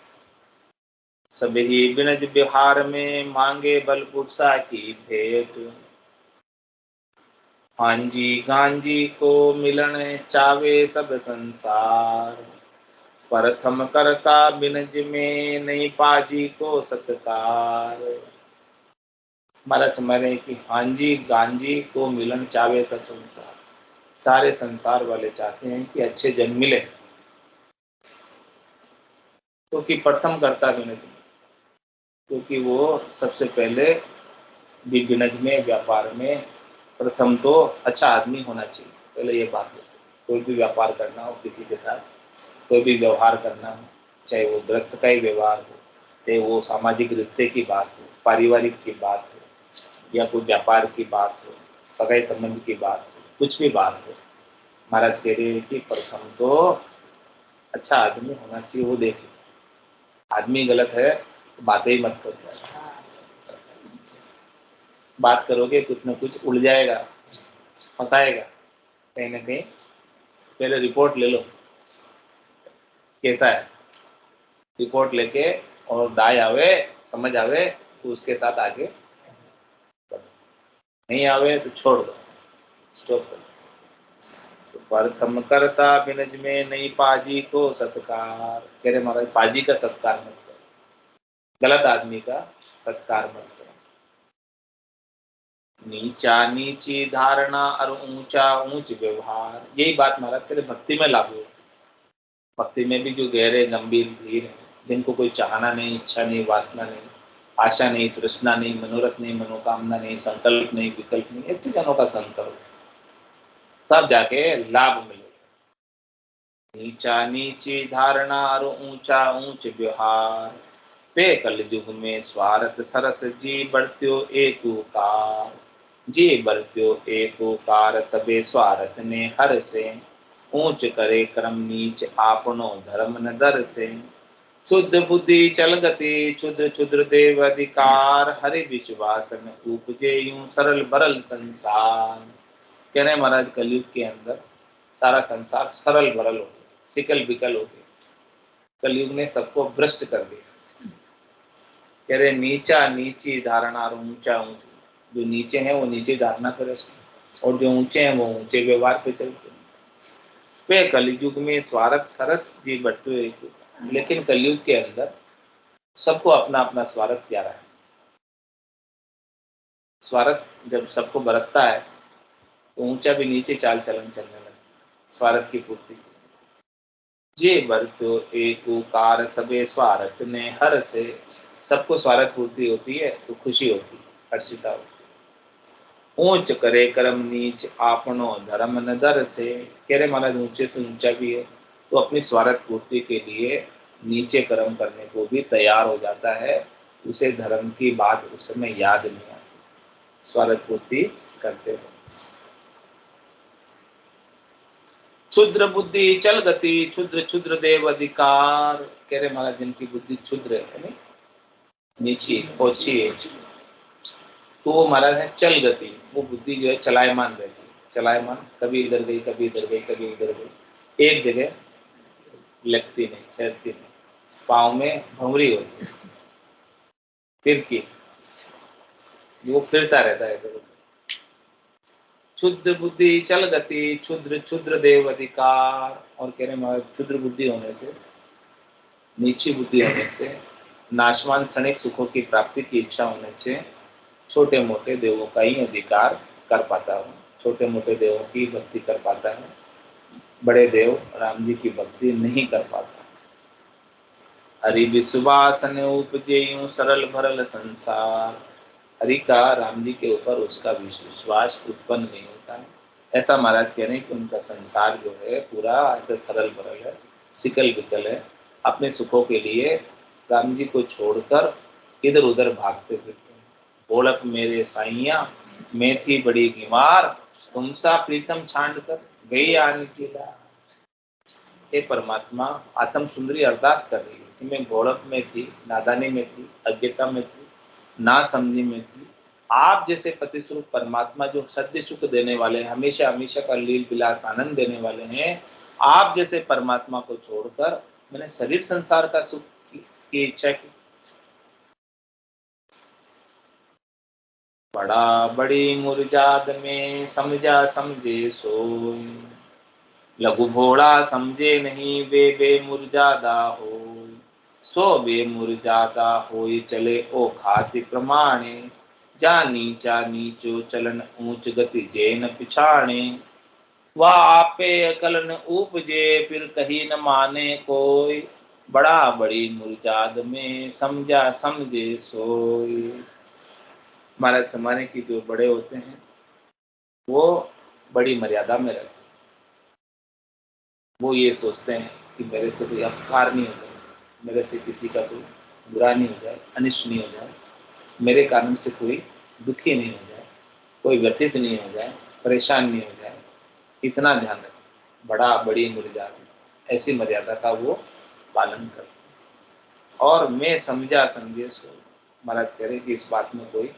सभी बिनज बिहार में मांगे बल पुरुषा की भेंट, हांजी गांजी को मिलन चावे सब संसार। प्रथम करता बिनज में नहीं पाजी को सत्कार। महाराज समझ कि हांजी गांजी को मिलन चावे सब संसार, सारे संसार वाले चाहते हैं कि अच्छे जन मिले, क्योंकि प्रथम करता बिनज, क्योंकि वो सबसे पहले भी बिनज में, व्यापार में प्रथम तो अच्छा आदमी होना चाहिए। पहले ये बात है, कोई भी व्यापार करना हो किसी के साथ, कोई भी व्यवहार करना हो, चाहे वो ग्रस्त का ही व्यवहार हो, चाहे वो सामाजिक रिश्ते की बात हो, पारिवारिक की बात हो, या कोई व्यापार की बात हो, सगाई संबंध की बात हो, कुछ भी बात हो, महाराज कह रहे हैं कि प्रथम तो अच्छा आदमी होना चाहिए। वो देखिए, आदमी गलत है तो बातें ही मत करो, बात करोगे कुछ न कुछ उड़ जाएगा, फंसाएगा, कहीं ना कहीं पहले रिपोर्ट ले लो कैसा है, रिपोर्ट लेके और दाय आवे समझ आवे तो उसके साथ आगे बढ़ो, नहीं आवे तो छोड़ दो, स्टॉप कर। तो प्रथम करता बिनज में नहीं पाजी को सत्कार, कह रहे महाराज पाजी का सत्कार मत करो, गलत आदमी का सत्कार मत करो। नीचा नीची धारणा और ऊंचा ऊंच व्यवहार, यही बात महाराज कह रहे भक्ति में लागू है। भक्ति में भी जो गहरे गंभीर धीर है, जिनको कोई चाहना नहीं, इच्छा नहीं, वासना नहीं, आशा नहीं, तृष्णा नहीं, मनोरथ नहीं, मनोकामना नहीं, संकल्प नहीं, विकल्प नहीं, ऐसे जनों का संग करो तब जाके लाभ मिलेगा। नीचा नीची धारणा और ऊंचा ऊंच व्यवहार, पे कलयुग में स्वार्थ सरस जी बरत्यो एक ओकार, जी बरत्यो एक ओकार सबे स्वार्थ ने हर से, ऊंच करे क्रम नीच आपनो धर्म न दर से, शुद्ध बुद्धि चल गति क्षुद्र क्षुद्र देव अधिकार, हरि विश्वास न उपजे यूं सरल बरल संसार। कह रहे महाराज कलयुग के अंदर सारा संसार सरल बरल हो गया, सिकल बिकल हो गया, कलयुग ने सबको भ्रष्ट कर दिया। कह रहे नीचा नीची धारणा और ऊंचा ऊंच, जो नीचे हैं वो नीचे धारणा करे और जो ऊंचे हैं वो ऊंचे व्यवहार पे चलते हैं। वे कलयुग में स्वार्थ सरस जी बढ़ते एक, लेकिन कलयुग के अंदर सबको अपना अपना स्वार्थ प्यारा है। स्वार्थ जब सबको बरतता है तो ऊंचा भी नीचे चाल चलन चलने लगता है स्वार्थ की पूर्ति। जे बरत्यो एक ओकार सबे स्वार्थ ने हर से, सबको स्वार्थ पूर्ति होती है तो खुशी होती है, हर्षिता होती है। ऊंच करे कर्म नीच आपनो धर्म न दर से, कह रहे महाराज ऊंचे से ऊंचा भी है तो अपनी स्वार्थ पूर्ति के लिए नीचे कर्म करने को भी तैयार हो जाता है, उसे धर्म की बात उस समय याद नहीं आती, स्वार्थ पूर्ति करते हो। क्षुद्र बुद्धि चल गति क्षुद्र क्षुद्र देव अधिकार, कह रहे महाराज जिनकी बुद्धि क्षुद्र है, नीची ओछी है, तो वो महाराज है चल गति, वो बुद्धि जो है चलायमान रहती है, चलायमान, कभी इधर गई कभी इधर गई कभी इधर गई, एक जगह लगती नहीं, ठहरती नहीं, पाँव में भंवरी होती है, फिर की वो फिरता रहता है इधर। क्षुद्र बुद्धि चल गति क्षुद्र क्षुद्र देव अधिकार, और कह रहे महाराज क्षुद्र बुद्धि होने से, नीची बुद्धि होने से, नाशवान क्षणिक सुखों की प्राप्ति की इच्छा होने से छोटे मोटे देवों का ही अधिकार कर पाता हूँ, छोटे मोटे देवों की भक्ति कर पाता है, बड़े देव राम जी की भक्ति नहीं कर पाता। हरि विश्वास ने उपजे यूं सरल भरल संसार, हरि का राम जी के ऊपर उसका विश्वास उत्पन्न नहीं होता है। ऐसा महाराज कह रहे हैं कि उनका संसार जो है पूरा ऐसे सरल भरल है, सिकल बिकल है, अपने सुखों के लिए राम जी को छोड़कर इधर उधर भागते फिरते। बोलक मेरे साइया मैं थी बड़ी बीमार, तुमसा प्रीतम छांड कर गई आने की ला। हे परमात्मा, आत्म सुंदरी अरदास कर रही है कि मैं गोलक में थी, नादानी में थी, अज्ञता में थी, ना समझी में थी। आप जैसे पति स्वरूप परमात्मा जो सत्य सुख देने वाले हैं, हमेशा हमेशा का लील विलास आनंद देने वाले हैं, आप जैसे परमात्मा को छोड़कर मैंने शरीर संसार का सुख की इच्छा की। बड़ा बड़ी मुरजाद में समझा समझे सोई, लघु भोला समझे नहीं वे बे मुरजादा हो, सो बे मुरजादा होई चले ओ खाति प्रमाणे, जा नीचा नीचो चलन ऊंच गति जे न पिछाणे, वह आपे अकल न उपजे फिर कही न माने कोई, बड़ा बड़ी मुरजाद में समझा समझे सोई। महाराज जमाने की जो बड़े होते हैं वो बड़ी मर्यादा में रहते हैं, वो ये सोचते हैं कि मेरे से कोई अपकार नहीं हो जाए, मेरे से किसी का कोई बुरा नहीं हो जाए, अनिष्ट नहीं हो जाए, मेरे कारण से कोई दुखी नहीं हो जाए, कोई व्यथित नहीं हो जाए, परेशान नहीं हो जाए, इतना ध्यान रखें। बड़ा बड़ी मर्यादा, ऐसी मर्यादा का वो पालन करते हैं। और मैं समझा समझे सो, महाराज कह रहे कि इस बात में कोई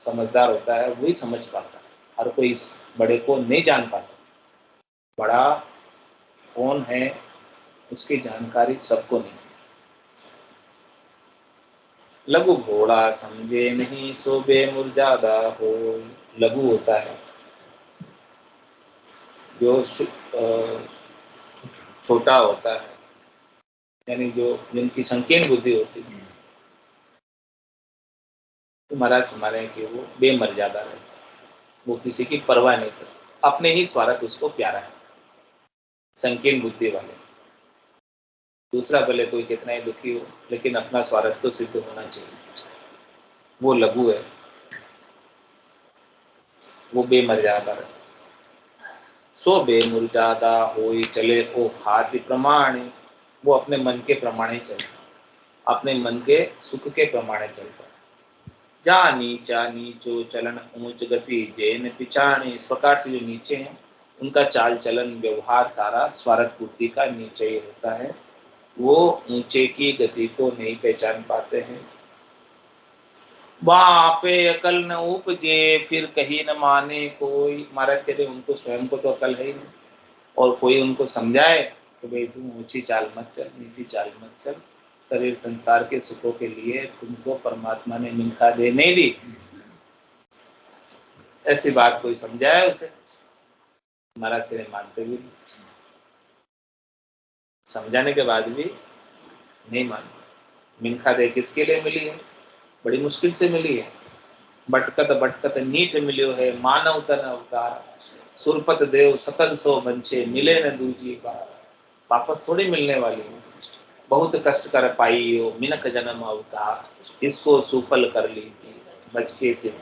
समझदार होता है वही समझ पाता है, हर कोई इस बड़े को नहीं जान पाता। बड़ा कौन है उसकी जानकारी सबको नहीं। लघु घोड़ा समझे नहीं सो बेमुरजादा हो। लघु होता है जो छोटा होता है, यानी जो जिनकी संकीर्ण बुद्धि होती है, तो महाराज हमारे हैं कि वो बेमर्यादा रहता है, वो किसी की परवाह नहीं करता, अपने ही स्वार्थ उसको प्यारा है। संकीर्ण बुद्धि वाले, दूसरा भले कोई कितना ही दुखी हो लेकिन अपना स्वार्थ तो सिद्ध होना चाहिए, वो लघु है, वो बेमर्यादा रहता है। सो बेमुरजादा होई चले ओ हाथी प्रमाणे, वो अपने मन के प्रमाणे चलता, अपने मन के सुख के प्रमाणे चलता। जा नीचा नीचो चलन ऊंच गति जैन पिछाणे, इस प्रकार से जो नीचे हैं उनका चाल चलन व्यवहार सारा स्वार्थ बुद्धि का नीचे ही होता है, वो ऊंचे की गति को नहीं पहचान पाते हैं। वहां पे अकल न उपजे फिर कहीं न माने कोई, महाराज कहते उनको स्वयं को तो अकल है ही नहीं, और कोई उनको समझाए तो भाई तुम ऊंची चाल मत चल, नीची चाल मत चल, शरीर संसार के सुखों के लिए तुमको परमात्मा ने मिल्खा दे नहीं दी, ऐसी बात कोई समझाए उसे, महाराज तेरे मानते भी नहीं, समझाने के बाद भी नहीं मानते। मिल्खा दे किसके लिए मिली है? बड़ी मुश्किल से मिली है। भटकत भटकत नीठ मिलियो है मानव तन अवतार, सुरपत देव सकल सो बंचे मिले न दूजी बार, वापस थोड़ी मिलने वाली है। बहुत कष्ट कर पाई हो मिनक जन्म अवतार, इसको सुफल कर ली थी बच्चे से।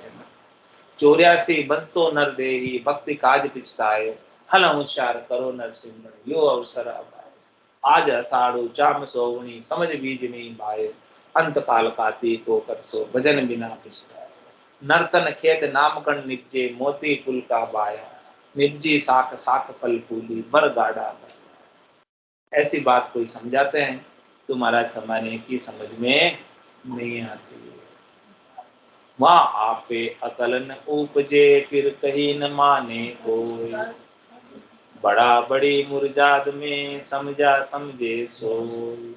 84 बंसो नर देही भक्ति काज पिछताए, हल होशियार करो नर सिमरन यो अवसर अब आए। आज अषाढ़ो चाम सोवनी समझ बीज नहीं भाए, अंत काल काती को कर सो भजन बिना पिछताए। नर्तन खेत नामकरण निपजे मोती पुल का बाया, निपजी साख साख फल फूली बर गाड़ा। ऐसी बात कोई समझाते हैं तो महाराज समाने की समझ में नहीं आती। वहां आपे अकल न उपजे फिर कहीं न माने कोई, बड़ा बड़ी मुरजाद में समझा समझे सोई।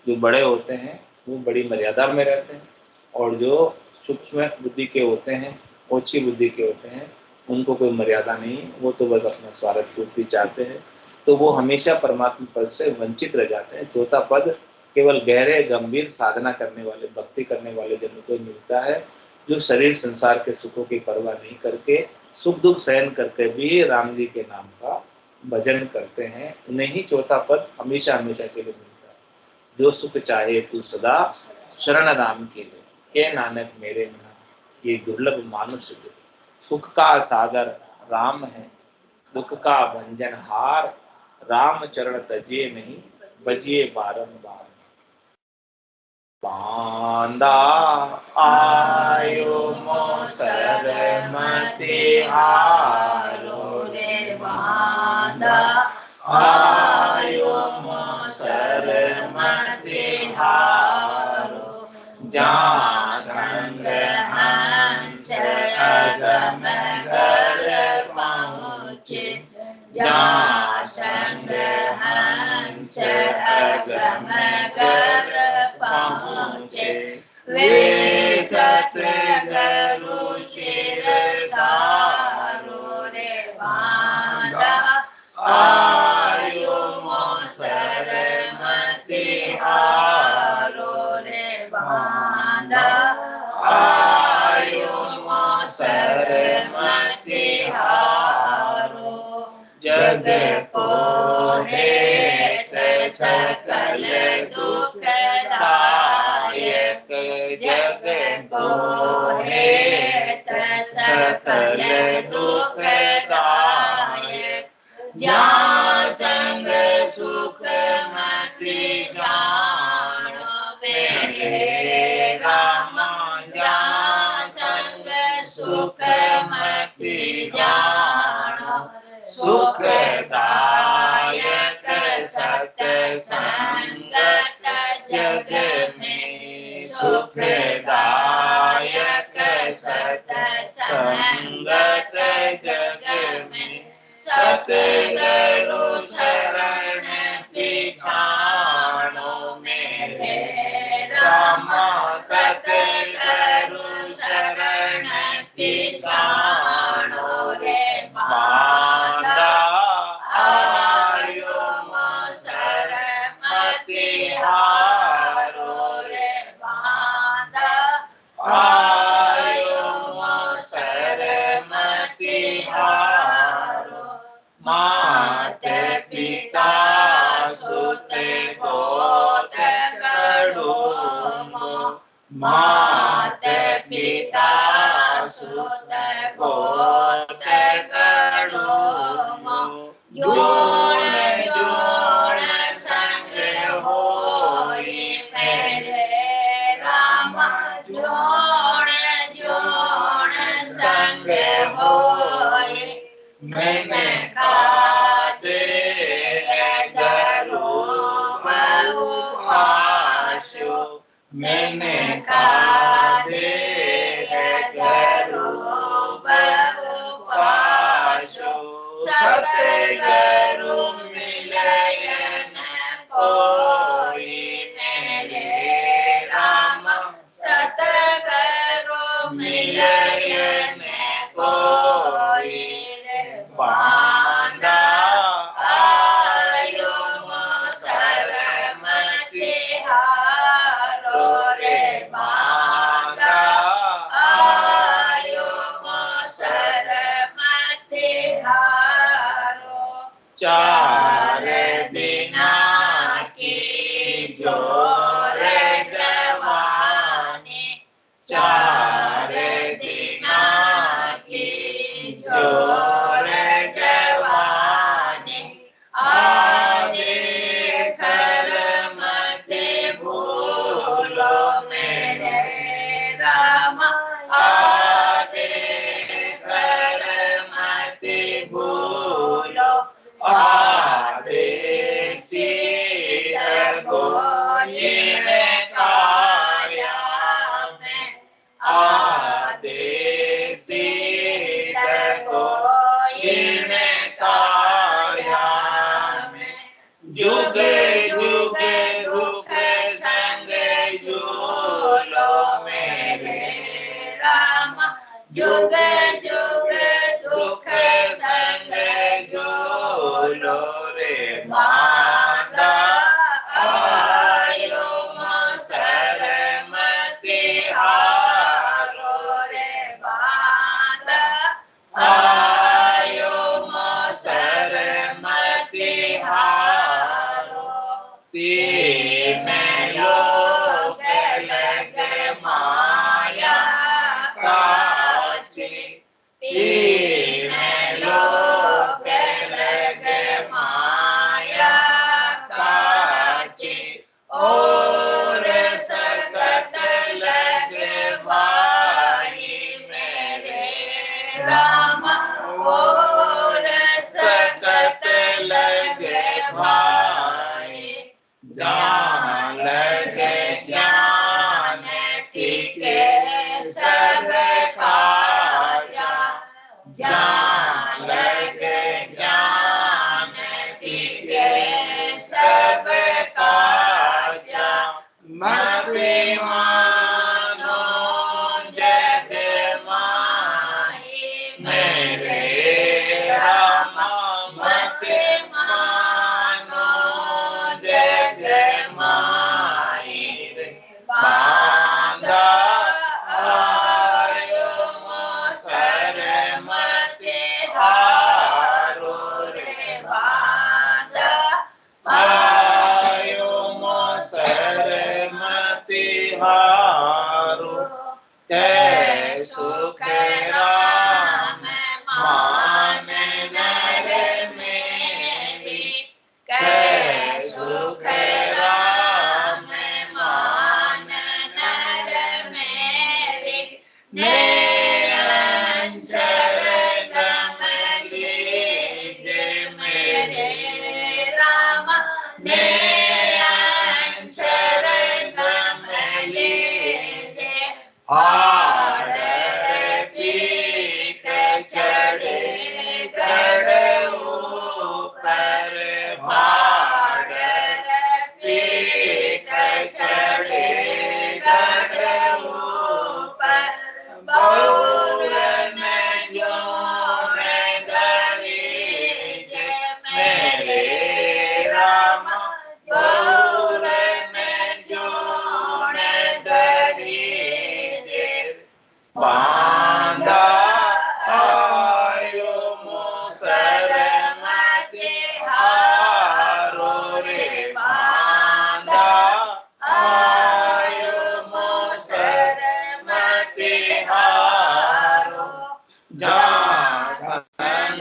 जो बड़े होते हैं वो बड़ी मर्यादा में रहते हैं, और जो सूक्ष्म बुद्धि के होते हैं, ओछी बुद्धि के होते हैं, उनको कोई मर्यादा नहीं, वो तो बस अपना स्वार्थ पूर्ति चाहते हैं, तो वो हमेशा परमात्मा पद से वंचित रह जाते हैं। चौथा पद केवल गहरे गंभीर साधना करने वाले, भक्ति करने वाले जनों को मिलता है, जो शरीर संसार के सुखों की परवाह नहीं करके सुख दुख सहन करके भी राम जी के नाम का भजन करते हैं, उन्हें ही चौथा पद हमेशा हमेशा के लिए मिलता है। जो सुख चाहे तू सदा शरण राम के लिए, के नानक मेरे मना, ये दुर्लभ मानुष जो सुख का सागर राम है, दुख का भंजन हार, राम चरण तजिए नहीं बजिए बारंबार। बांदा आयो मोसर मति हारो रे, बांदा आयो मोसर मति हारो, जहाँ संग हंस अगम घर पहुँचे, जहाँ संग हंस अगम घर पहुँचे, वे सतगुरु शिर धारो रे, बांधा आयो मोसर मति हारो रे, बांधा आयो मोसर मति हारो। जग को हेत सकल दुख दायक, जग को हेत सकल दुख दायक, जहाँ संग सुख मति जानो वे राम, जहाँ संग सुख मति जानो, सुखदायक सत्संगत जग में, सुखदायक सत्संगत जग में, सतगुरु शरण सतगुरु शरण पिछाड़ो रे मांदा आयो शरमति हारो रे मांदा आयो शरमति हारो मात पिता सुत गोत कड़ोमो मात पिता सुत गोत कड़ोमो जोड़ जोड़ संग होई मेरे राम जोड़ जोड़ संग होई मैंने कादे गरूब उपासो मैंने कादे गरूब उपासो सतगुरु मिलयन कोई मेरे राम सतगुरु मिलयन कोई बांधा आयो शरमति हारो रे बांधा आयो शरमति हारो चार दिना की जोर जवानी चार दिना की जोर जवानी आदि कर्म ते भूलो मेरे राम आदि कर्म ते भूलो आदेशी गोइन काया में आदेशी गोइन काया में जुग जुग दुख संग झूलो मेरे राम जुग जुग दुख संग झूलो रे मांदा आयो शरमति हारो रे मांदा आयो शरमति हारो तीन लोक लग माया काची तीन लोक लग माया काची और सकत लग भाई मेरे राम और सकत लग भाई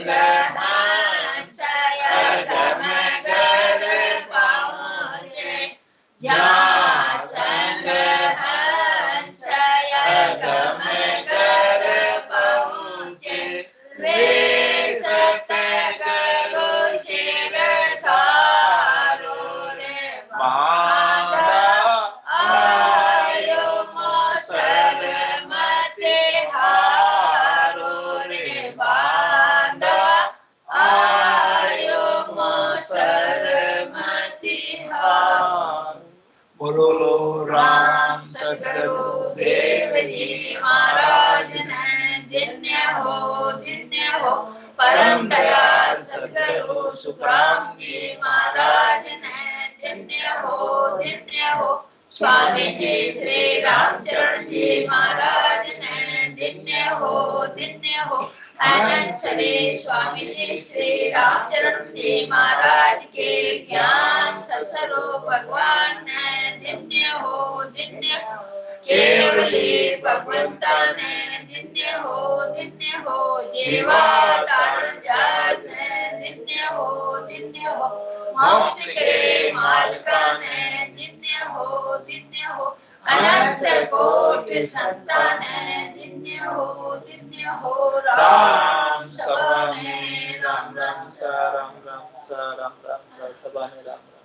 संग हंसय गम घर पहुँचे जहाँ संग हंसय गम घर पहुँचे वे सत करो शिर धारो रे बांधा आयो मोसर मते हारो रे बांधा आयो मोसर मते हारो। बोलो राम सदगुरु देव जी महाराज ने धन्य हो परम दयाल सदगुरु सुखराम जी महाराज ने धन्य हो स्वामी जी श्री रामचरण जी महाराज ने धन्य हो आनंद श्री स्वामी जी श्री रामचरण जी महाराज के ज्ञान ससरो भगवान ने धन्य हो केवली भगवंता ने धन्य हो जीवा तारण जात ने धन्य हो मोक्ष के मालिका ने धन्य हो अनंत कोटि संतान धन्य हो राम सभा में राम राम सा राम राम सा राम राम सा सभा में राम राम।